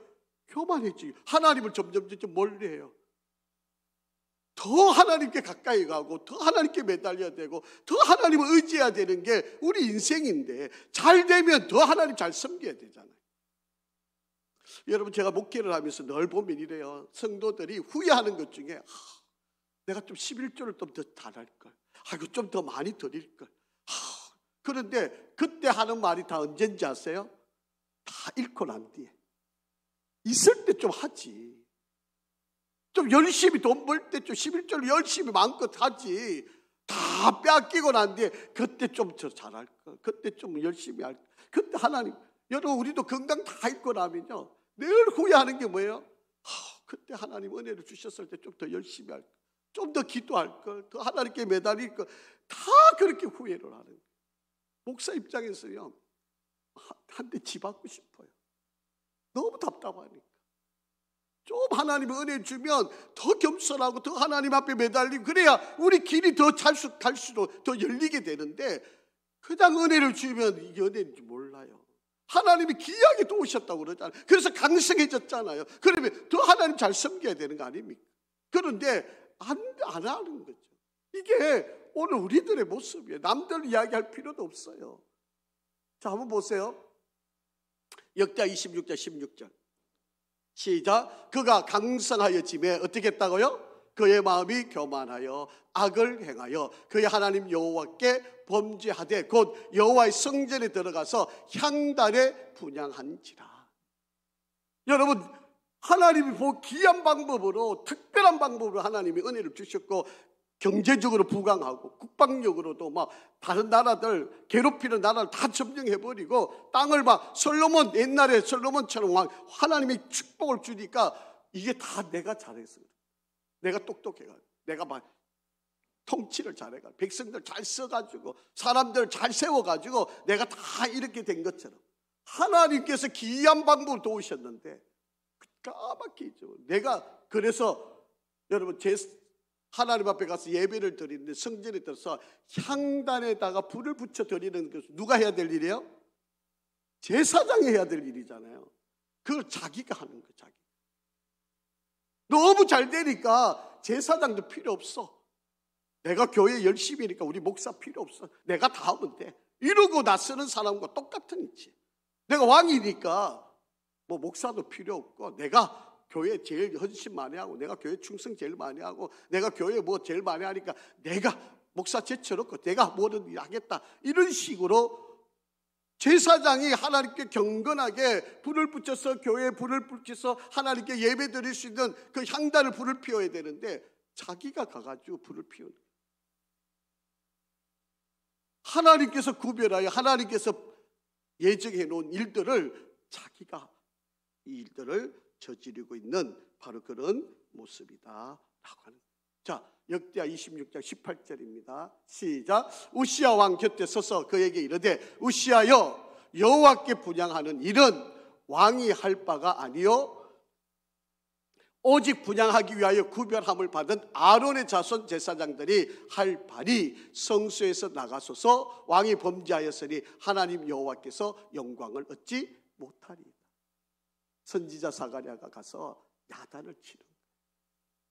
교만해지고 하나님을 점점 멀리해요. 더 하나님께 가까이 가고 더 하나님께 매달려야 되고 더 하나님을 의지해야 되는 게 우리 인생인데, 잘 되면 더 하나님 잘 섬겨야 되잖아요. 여러분, 제가 목회를 하면서 늘 보면 이래요. 성도들이 후회하는 것 중에 내가 좀 11조를 좀 더 잘할걸, 이거 좀 더 많이 드릴걸. 그런데 그때 하는 말이 다 언젠지 아세요? 다 잃고 난 뒤에. 있을 때 좀 하지. 좀 열심히 돈 벌 때 좀 11조를 열심히 마음껏 하지. 다 빼앗기고 난 뒤에 그때 좀 더 잘할 거, 그때 좀 열심히 할 거. 그때 하나님, 여러분 우리도 건강 다 잃고 나면요 늘 후회하는 게 뭐예요? 그때 하나님 은혜를 주셨을 때 좀 더 열심히 할 거, 좀 더 기도할 걸, 더 하나님께 매달릴 거, 다 그렇게 후회를 하는 거예요. 목사 입장에서요 한 대 집받고 싶어요. 너무 답답하니까. 좀 하나님의 은혜 주면 더 겸손하고 더 하나님 앞에 매달리고, 그래야 우리 길이 더 갈수록 더 열리게 되는데, 그냥 은혜를 주면 이게 은혜인지 몰라요. 하나님이 귀하게 도우셨다고 그러잖아요. 그래서 강성해졌잖아요. 그러면 더 하나님 잘 섬겨야 되는 거 아닙니까? 그런데 안 하는 거죠. 이게 오늘 우리들의 모습이에요. 남들 이야기할 필요도 없어요. 자, 한번 보세요. 역대하 26장 16절 시작. 그가 강성하여짐에 어떻게 했다고요? 그의 마음이 교만하여 악을 행하여 그의 하나님 여호와께 범죄하되 곧 여호와의 성전에 들어가서 향단에 분향한지라. 여러분, 하나님이 귀한 방법으로, 특별한 방법으로 하나님이 은혜를 주셨고, 경제적으로 부강하고 국방력으로도 막 다른 나라들, 괴롭히는 나라를 다 점령해버리고, 땅을 막 솔로몬, 옛날에 솔로몬처럼 하나님이 축복을 주니까 이게 다 내가 잘했어요. 내가 똑똑해가지고, 내가 막 통치를 잘해가지고, 백성들 잘 써가지고, 사람들 잘 세워가지고 내가 다 이렇게 된 것처럼 하나님께서 기이한 방법을 도우셨는데 까맣게죠. 내가 그래서 여러분, 하나님 앞에 가서 예배를 드리는데 성전에 들어서 향단에다가 불을 붙여 드리는 것을 누가 해야 될 일이에요? 제사장이 해야 될 일이잖아요. 그걸 자기가 하는 거예요. 자기. 너무 잘 되니까 제사장도 필요 없어. 내가 교회 열심히 하니까 우리 목사 필요 없어. 내가 다 하면 돼. 이러고 나서는 사람과 똑같은 이치. 내가 왕이니까 뭐 목사도 필요 없고, 내가 교회 제일 헌신 많이 하고, 내가 교회 충성 제일 많이 하고, 내가 교회 뭐 제일 많이 하니까 내가 목사 제쳐놓고 내가 뭐든 일 하겠다, 이런 식으로 제사장이 하나님께 경건하게 불을 붙여서, 교회에 불을 붙여서 하나님께 예배 드릴 수 있는 그 향단을 불을 피워야 되는데, 자기가 가가지고 불을 피우는 거예요. 하나님께서 구별하여 하나님께서 예정해 놓은 일들을 자기가 이 일들을 저지르고 있는 바로 그런 모습이다 라고 하는 거예요. 자, 역대하 26장 18절입니다. 시작. 우시야 왕 곁에 서서 그에게 이르되, 우시야여, 여호와께 분향하는 일은 왕이 할 바가 아니요 오직 분향하기 위하여 구별함을 받은 아론의 자손 제사장들이 할 바니 성소에서 나가소서. 왕이 범죄하였으니 하나님 여호와께서 영광을 얻지 못하리이다. 선지자 사가랴가 가서 야단을 치는 거예요.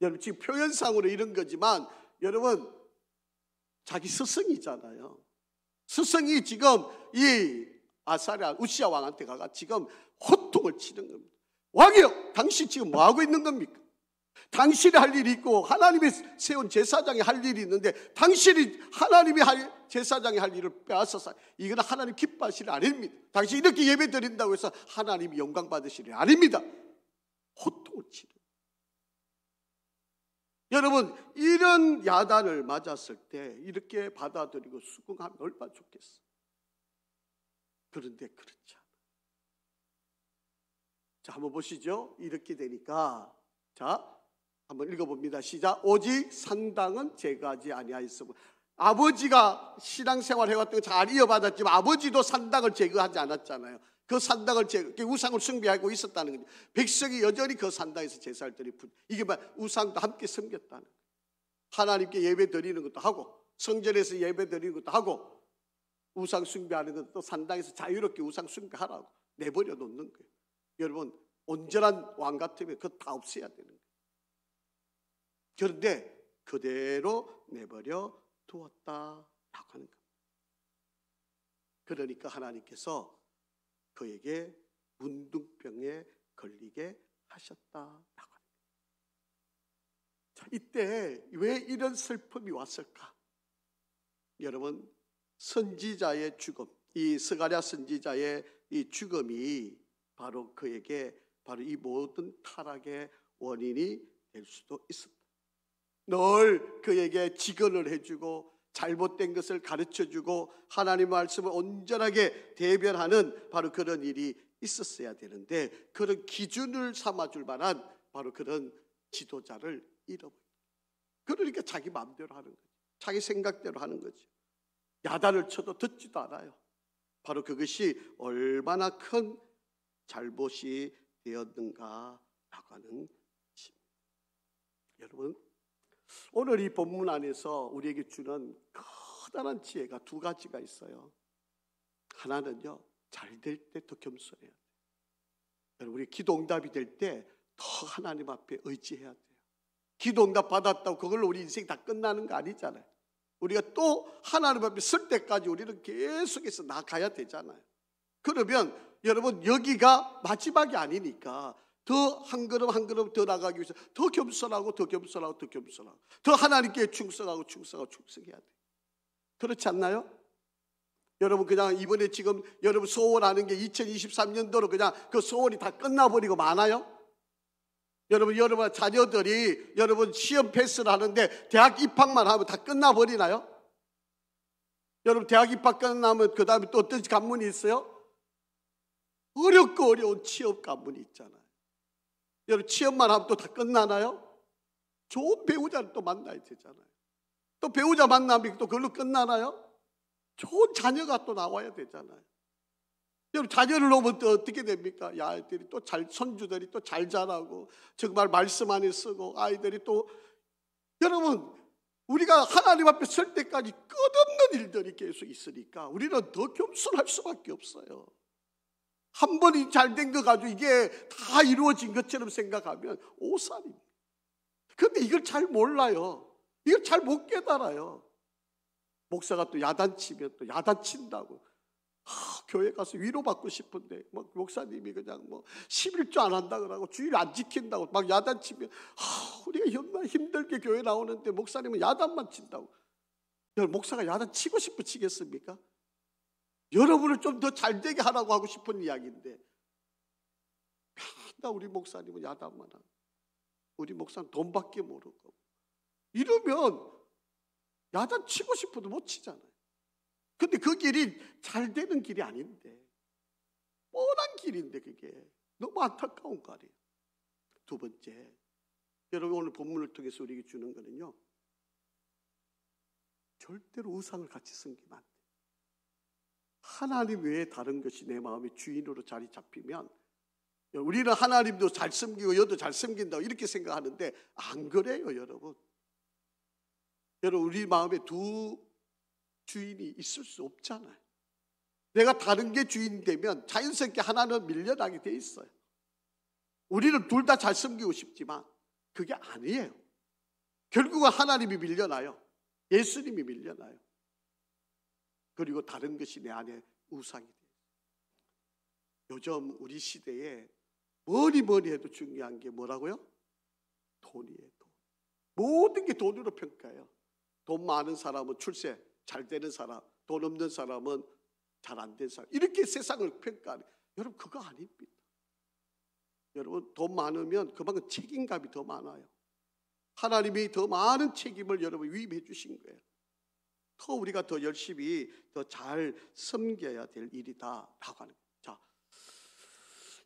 여러분, 지금 표현상으로 이런 거지만 여러분, 자기 스승이잖아요. 스승이 지금 이 아사랴 우시야 왕한테 가가 지금 호통을 치는 겁니다. 왕이요, 당신 지금 뭐 하고 있는 겁니까? 당신이 할 일이 있고 하나님이 세운 제사장이 할 일이 있는데, 당신이 하나님이 제사장이 할 일을 빼앗아서, 이거는 하나님 기뻐하실 일 아닙니다. 당신 이렇게 예배 드린다고 해서 하나님이 영광 받으실 일 아닙니다. 호통을 치는. 여러분, 이런 야단을 맞았을 때 이렇게 받아들이고 수긍하면 얼마나 좋겠어요. 그런데 그렇지 않아요. 자, 한번 보시죠. 이렇게 되니까, 자, 한번 읽어봅니다. 시작. 오직 산당은 제거하지 아니하였으므로. 아버지가 신앙생활 해왔던 거 잘 이어받았지만 아버지도 산당을 제거하지 않았잖아요. 그 산당을 우상을 숭배하고 있었다는 거죠. 백성이 여전히 그 산당에서 제사를 드리고, 이게 우상도 함께 섬겼다는 거예요. 하나님께 예배 드리는 것도 하고, 성전에서 예배 드리는 것도 하고, 우상 숭배하는 것도 산당에서 자유롭게 우상 숭배하라고 내버려 놓는 거예요. 여러분, 온전한 왕 같으면 그거 다 없애야 되는 거예요. 그런데 그대로 내버려 두었다라고 하는 겁니다. 그러니까 하나님께서 그에게 문둥병에 걸리게 하셨다라고 합니다. 자, 이때 왜 이런 슬픔이 왔을까? 여러분, 선지자의 죽음, 이 스가랴 선지자의 이 죽음이 바로 그에게 바로 이 모든 타락의 원인이 될 수도 있습니다. 늘 그에게 직언을 해주고 잘못된 것을 가르쳐주고 하나님의 말씀을 온전하게 대변하는 바로 그런 일이 있었어야 되는데, 그런 기준을 삼아줄 만한 바로 그런 지도자를 잃어버려요. 그러니까 자기 마음대로 하는 거죠. 자기 생각대로 하는 거죠. 야단을 쳐도 듣지도 않아요. 바로 그것이 얼마나 큰 잘못이 되었는가라고 하는 것입니다. 여러분, 오늘 이 본문 안에서 우리에게 주는 커다란 지혜가 두 가지가 있어요. 하나는요, 잘 될 때 더 겸손해야 돼요. 여러분, 우리 기도 응답이 될 때 더 하나님 앞에 의지해야 돼요. 기도 응답 받았다고 그걸로 우리 인생 다 끝나는 거 아니잖아요. 우리가 또 하나님 앞에 설 때까지 우리는 계속해서 나가야 되잖아요. 그러면 여러분, 여기가 마지막이 아니니까 더 한 걸음 한 걸음 더 나가기 위해서 더 겸손하고 더 겸손하고 더 겸손하고 더 하나님께 충성하고 충성해야 돼요. 그렇지 않나요? 여러분, 그냥 이번에 지금 여러분 소원하는 게 2023년도로 그냥 그 소원이 다 끝나버리고 많아요? 여러분 자녀들이 여러분 시험 패스를 하는데 대학 입학만 하면 다 끝나버리나요? 여러분, 대학 입학 끝나면 그 다음에 또 어떤 관문이 있어요? 어렵고 어려운 취업 관문이 있잖아요. 여러분, 취업만 하면 또 다 끝나나요? 좋은 배우자를 또 만나야 되잖아요. 또 배우자 만나면 또 그걸로 끝나나요? 좋은 자녀가 또 나와야 되잖아요. 여러분, 자녀를 놓으면 또 어떻게 됩니까? 아이들이 또 손주들이 또 잘 자라고 정말 말씀 안에 쓰고 아이들이 또, 여러분, 우리가 하나님 앞에 설 때까지 끝없는 일들이 계속 있으니까 우리는 더 겸손할 수밖에 없어요. 한 번이 잘 된 거 가지고 이게 다 이루어진 것처럼 생각하면 오산입니다. 그런데 이걸 잘 몰라요. 이걸 잘 못 깨달아요. 목사가 또 야단치면 또 야단친다고. 교회 가서 위로받고 싶은데 목사님이 그냥 11조 안 한다 그러고 주일 안 지킨다고 막 야단치면 우리가 정말 힘들게 교회 나오는데 목사님은 야단만 친다고. 여러분, 목사가 야단 치고 싶어 치겠습니까? 여러분을 좀 더 잘되게 하라고 하고 싶은 이야기인데 맨날 우리 목사님은 야단만 하고 우리 목사는 돈밖에 모르고 이러면 야단 치고 싶어도 못 치잖아요. 근데 그 길이 잘 되는 길이 아닌데, 뻔한 길인데 그게 너무 안타까운 거 아니에요. 두 번째, 여러분 오늘 본문을 통해서 우리에게 주는 거는요, 절대로 우상을 같이 섬기면 안 돼요. 하나님 외에 다른 것이 내 마음의 주인으로 자리 잡히면 우리는 하나님도 잘 섬기고 여도 잘 섬긴다고 이렇게 생각하는데 안 그래요. 여러분, 우리 마음에 두 주인이 있을 수 없잖아요. 내가 다른 게 주인이 되면 자연스럽게 하나는 밀려나게 돼 있어요. 우리는 둘 다 잘 섬기고 싶지만 그게 아니에요. 결국은 하나님이 밀려나요. 예수님이 밀려나요. 그리고 다른 것이 내 안에 우상이 돼요. 요즘 우리 시대에 뭐니 해도 중요한 게 뭐라고요? 돈이에요. 돈. 모든 게 돈으로 평가해요. 돈 많은 사람은 출세 잘 되는 사람, 돈 없는 사람은 잘 안 된 사람, 이렇게 세상을 평가하는. 여러분, 그거 아닙니다. 여러분, 돈 많으면 그만큼 책임감이 더 많아요. 하나님이 더 많은 책임을 여러분 위임해 주신 거예요. 더 우리가 더 열심히 더 잘 섬겨야 될 일이다라고 하는 거예요. 자,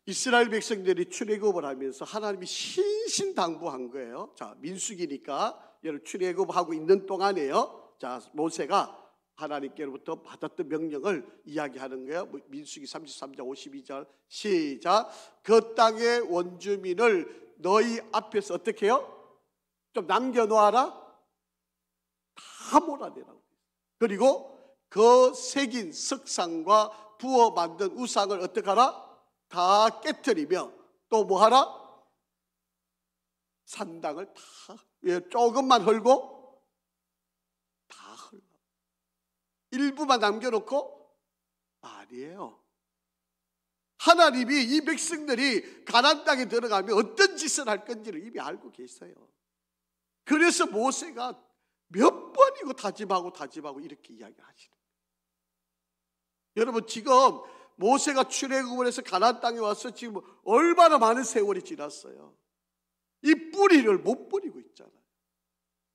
이스라엘 백성들이 출애굽을 하면서 하나님이 신신당부한 거예요. 자, 민수기니까 여러분 출애굽하고 있는 동안에요. 자, 모세가 하나님께로부터 받았던 명령을 이야기하는 거예요. 민수기 33장 52절 시작. 그 땅의 원주민을 너희 앞에서 어떻게 해요? 좀 남겨놓아라. 다 몰아내라고. 그리고 그 새긴 석상과 부어 만든 우상을 어떻게 하라? 다 깨트리며 또 뭐 하라? 산당을 다 조금만 헐고 다 헐라. 일부만 남겨놓고 아니에요. 하나님이 이 백성들이 가나안 땅에 들어가면 어떤 짓을 할 건지를 이미 알고 계세요. 그래서 모세가 몇 번이고 다짐하고 이렇게 이야기하시는 거예요. 여러분, 지금 모세가 출애굽을 해서 가나안 땅에 와서 지금 얼마나 많은 세월이 지났어요. 이 뿌리를 못 버리고 있잖아요.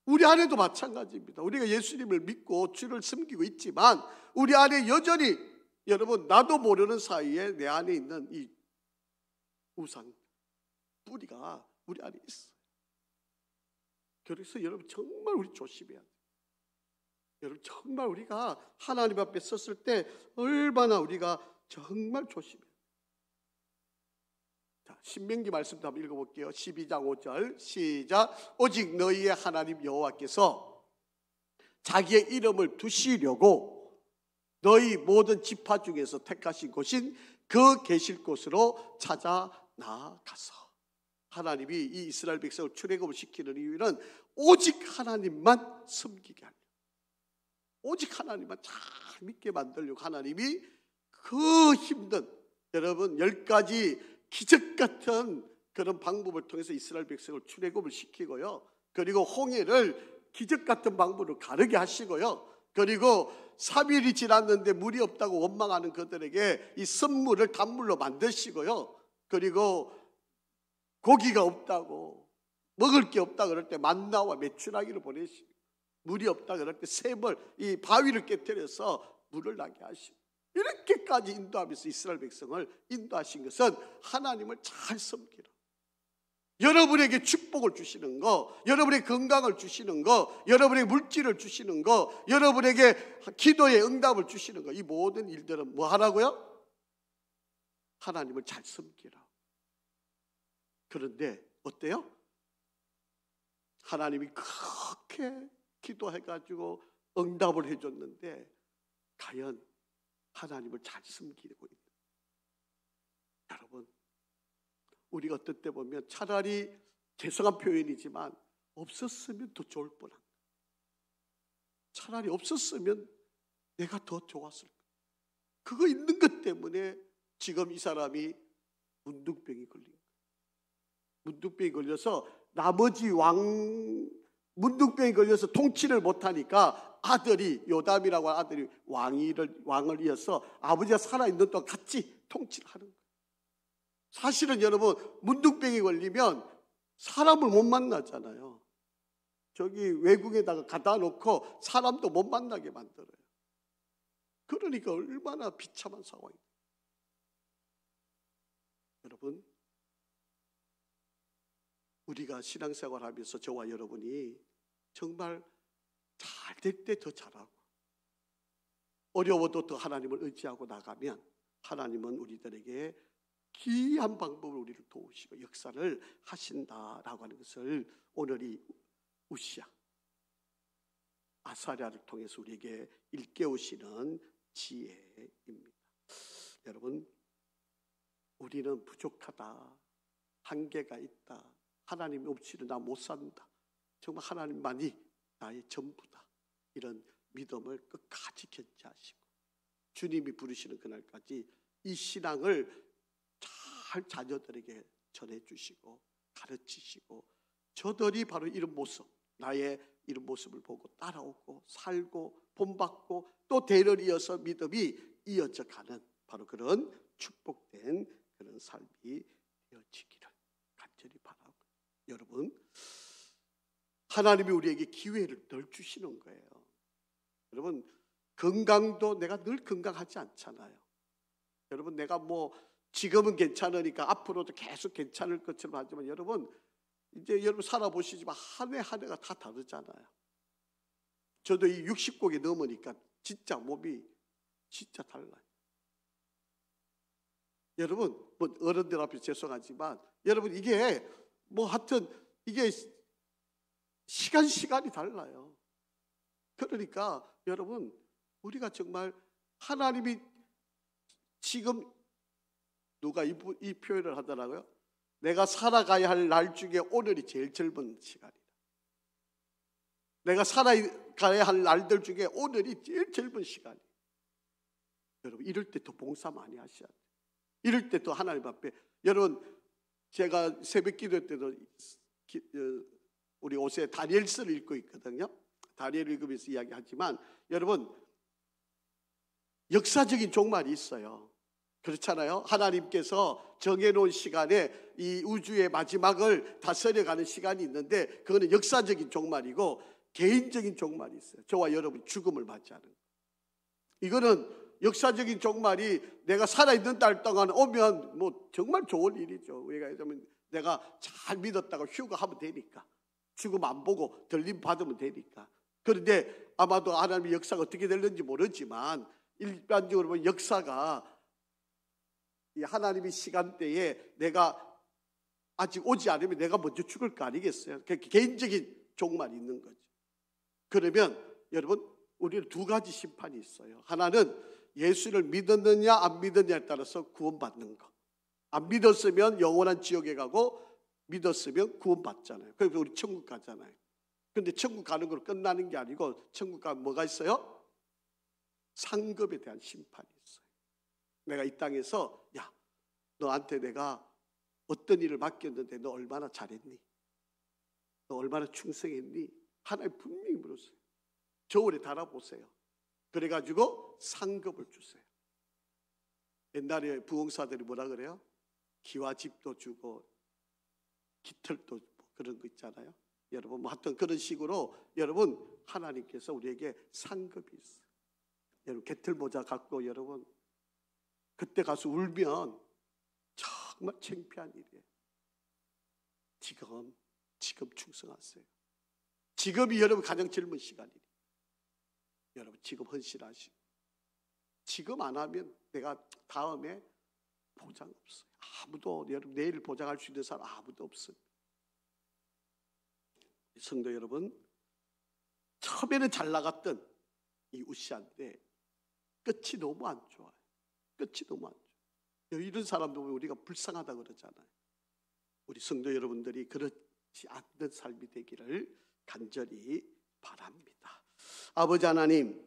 우리 안에도 마찬가지입니다. 우리가 예수님을 믿고 주를 섬기고 있지만 우리 안에 여전히, 여러분, 나도 모르는 사이에 내 안에 있는 이 우상 뿌리가 우리 안에 있어요. 그래서 여러분, 정말 우리 조심해야 돼요. 여러분, 정말 우리가 하나님 앞에 섰을 때 얼마나 우리가 정말 조심해야 돼요. 자, 신명기 말씀도 한번 읽어볼게요. 12장 5절 시작. 오직 너희의 하나님 여호와께서 자기의 이름을 두시려고 너희 모든 지파 중에서 택하신 곳인 그 계실 곳으로 찾아 나아가서, 하나님이 이 이스라엘 백성을 출애굽을 시키는 이유는 오직 하나님만 섬기게 하려고, 오직 하나님만 잘 믿게 만들려고 하나님이 그 힘든, 여러분, 10가지 기적 같은 그런 방법을 통해서 이스라엘 백성을 출애굽을 시키고요. 그리고 홍해를 기적 같은 방법으로 가르게 하시고요. 그리고 3일이 지났는데 물이 없다고 원망하는 그들에게 이 선물을 단물로 만드시고요. 그리고 고기가 없다고, 먹을 게 없다 그럴 때 만나와 메추라기를 보내시고, 물이 없다 그럴 때 샘을, 이 바위를 깨뜨려서 물을 나게 하시고, 이렇게까지 인도하면서 이스라엘 백성을 인도하신 것은 하나님을 잘 섬기라, 여러분에게 축복을 주시는 거, 여러분에게 건강을 주시는 거, 여러분에게 물질을 주시는 거, 여러분에게 기도의 응답을 주시는 거, 이 모든 일들은 뭐 하라고요? 하나님을 잘 섬기라. 그런데 어때요? 하나님이 그렇게 기도해가지고 응답을 해줬는데 과연 하나님을 잘 섬기고 있는, 여러분, 우리가 어떤 때 보면 차라리 죄송한 표현이지만 없었으면 더 좋을 뻔한, 차라리 없었으면 내가 더 좋았을 거야. 그거 있는 것 때문에 지금 이 사람이 문둥병이 걸린 거예요. 문둥병이 걸려서 나머지 문둥병이 걸려서 통치를 못하니까 아들이, 요담이라고 하는 아들이 왕을 이어서 아버지가 살아있는 동안 같이 통치를 하는 거예요. 사실은 여러분, 문둥병이 걸리면 사람을 못 만나잖아요. 저기 외국에다가 갖다 놓고 사람도 못 만나게 만들어요. 그러니까 얼마나 비참한 상황이에요. 여러분, 우리가 신앙생활 하면서 저와 여러분이 정말 잘 될 때 더 잘하고 어려워도 더 하나님을 의지하고 나가면 하나님은 우리들에게 귀한 방법으로 우리를 도우시고 역사를 하신다라고 하는 것을 오늘 이 우시야, 아사랴를 통해서 우리에게 일깨우시는 지혜입니다. 여러분, 우리는 부족하다, 한계가 있다, 하나님 없이는 나 못 산다, 정말 하나님만이 나의 전부다, 이런 믿음을 끝까지 견지하시고 주님이 부르시는 그날까지 이 신앙을 잘 자녀들에게 전해주시고 가르치시고, 저들이 바로 이런 모습, 나의 이런 모습을 보고 따라오고 살고 본받고 또 대를 이어서 믿음이 이어져 가는 바로 그런 축복된 그런 삶이 되어지기를 간절히 바라고, 여러분, 하나님이 우리에게 기회를 늘 주시는 거예요. 여러분, 건강도 내가 늘 건강하지 않잖아요. 여러분, 내가 뭐 지금은 괜찮으니까 앞으로도 계속 괜찮을 것처럼 하지만 여러분, 이제 여러분 살아보시지만 한 해 한 해가 다 다르잖아요. 저도 이 60곡이 넘으니까 진짜 몸이 진짜 달라요. 여러분, 뭐 어른들 앞에 죄송하지만 여러분, 이게 뭐 하여튼 이게 시간이 달라요. 그러니까 여러분, 우리가 정말 하나님이 지금 누가 이 표현을 하더라고요. 내가 살아가야 할 날 중에 오늘이 제일 젊은 시간이다. 내가 살아가야 할 날들 중에 오늘이 제일 젊은 시간이에요. 여러분, 이럴 때 더 봉사 많이 하셔야 돼요. 이럴 때 또 하나님 앞에, 여러분, 제가 새벽 기도 때도 우리 옷에 다니엘서를 읽고 있거든요. 다니엘 읽으면서 이야기하지만, 여러분, 역사적인 종말이 있어요. 그렇잖아요. 하나님께서 정해놓은 시간에 이 우주의 마지막을 다스려가는 시간이 있는데, 그거는 역사적인 종말이고 개인적인 종말이 있어요. 저와 여러분 죽음을 맞이하는 거예요. 이거는 역사적인 종말이 내가 살아있는 날 동안 오면 뭐 정말 좋은 일이죠. 우리가 내가 잘 믿었다가 휴가하면 되니까, 죽음 안 보고 들림 받으면 되니까. 그런데 아마도 하나님의 역사가 어떻게 될는지 모르지만, 일반적으로 보면 역사가 이 하나님의 시간대에 내가 아직 오지 않으면 내가 먼저 죽을 거 아니겠어요? 개인적인 종말이 있는 거죠. 그러면 여러분, 우리는 두 가지 심판이 있어요. 하나는 예수를 믿었느냐 안 믿었느냐에 따라서 구원받는 거. 안 믿었으면 영원한 지옥에 가고, 믿었으면 구원받잖아요. 그래서 우리 천국 가잖아요. 그런데 천국 가는 걸로 끝나는 게 아니고, 천국 가면 뭐가 있어요? 상급에 대한 심판이 있어요. 내가 이 땅에서, 야, 너한테 내가 어떤 일을 맡겼는데 너 얼마나 잘했니? 너 얼마나 충성했니? 하나님 분명히 물었어요. 저울에 달아보세요. 그래가지고 상급을 주세요. 옛날에 부흥사들이 뭐라 그래요? 기와 집도 주고 깃털도 그런 거 있잖아요. 여러분, 뭐 하여튼 그런 식으로 여러분, 하나님께서 우리에게 상급이 있어요. 여러분, 개털 모자 갖고 여러분 그때 가서 울면 정말 창피한 일이에요. 지금 충성하세요. 지금이 여러분 가장 젊은 시간이에요. 여러분, 지금 헌신하시고, 지금 안 하면 내가 다음에 보장 없어요. 아무도, 여러분, 내일 보장할 수 있는 사람 아무도 없어요. 성도 여러분, 처음에는 잘 나갔던 이 우시아인데 끝이 너무 안 좋아요. 끝이 너무 안 좋아요. 이런 사람도 우리가 불쌍하다 그러잖아요. 우리 성도 여러분들이 그렇지 않는 삶이 되기를 간절히 바랍니다. 아버지 하나님,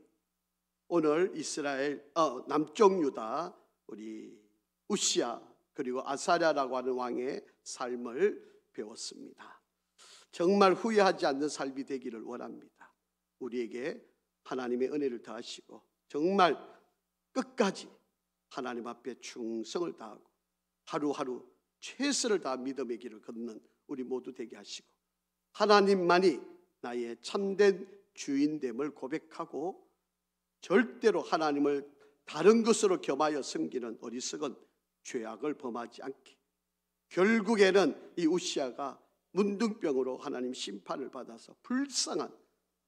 오늘 이스라엘 남쪽 유다 우리 우시아 그리고 아사랴라고 하는 왕의 삶을 배웠습니다. 정말 후회하지 않는 삶이 되기를 원합니다. 우리에게 하나님의 은혜를 더하시고 정말 끝까지 하나님 앞에 충성을 다하고 하루하루 최선을 다한 믿음의 길을 걷는 우리 모두 되게 하시고, 하나님만이 나의 참된 주인됨을 고백하고 절대로 하나님을 다른 것으로 겸하여 섬기는 어리석은 죄악을 범하지 않게, 결국에는 이 우시아가 문둥병으로 하나님 심판을 받아서 불쌍한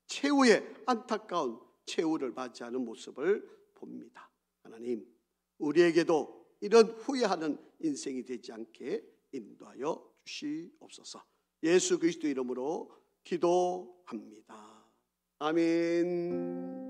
최후의 안타까운 최후를 맞이하는 모습을 봅니다. 하나님, 우리에게도 이런 후회하는 인생이 되지 않게 인도하여 주시옵소서. 예수 그리스도 이름으로 기도합니다. 아멘.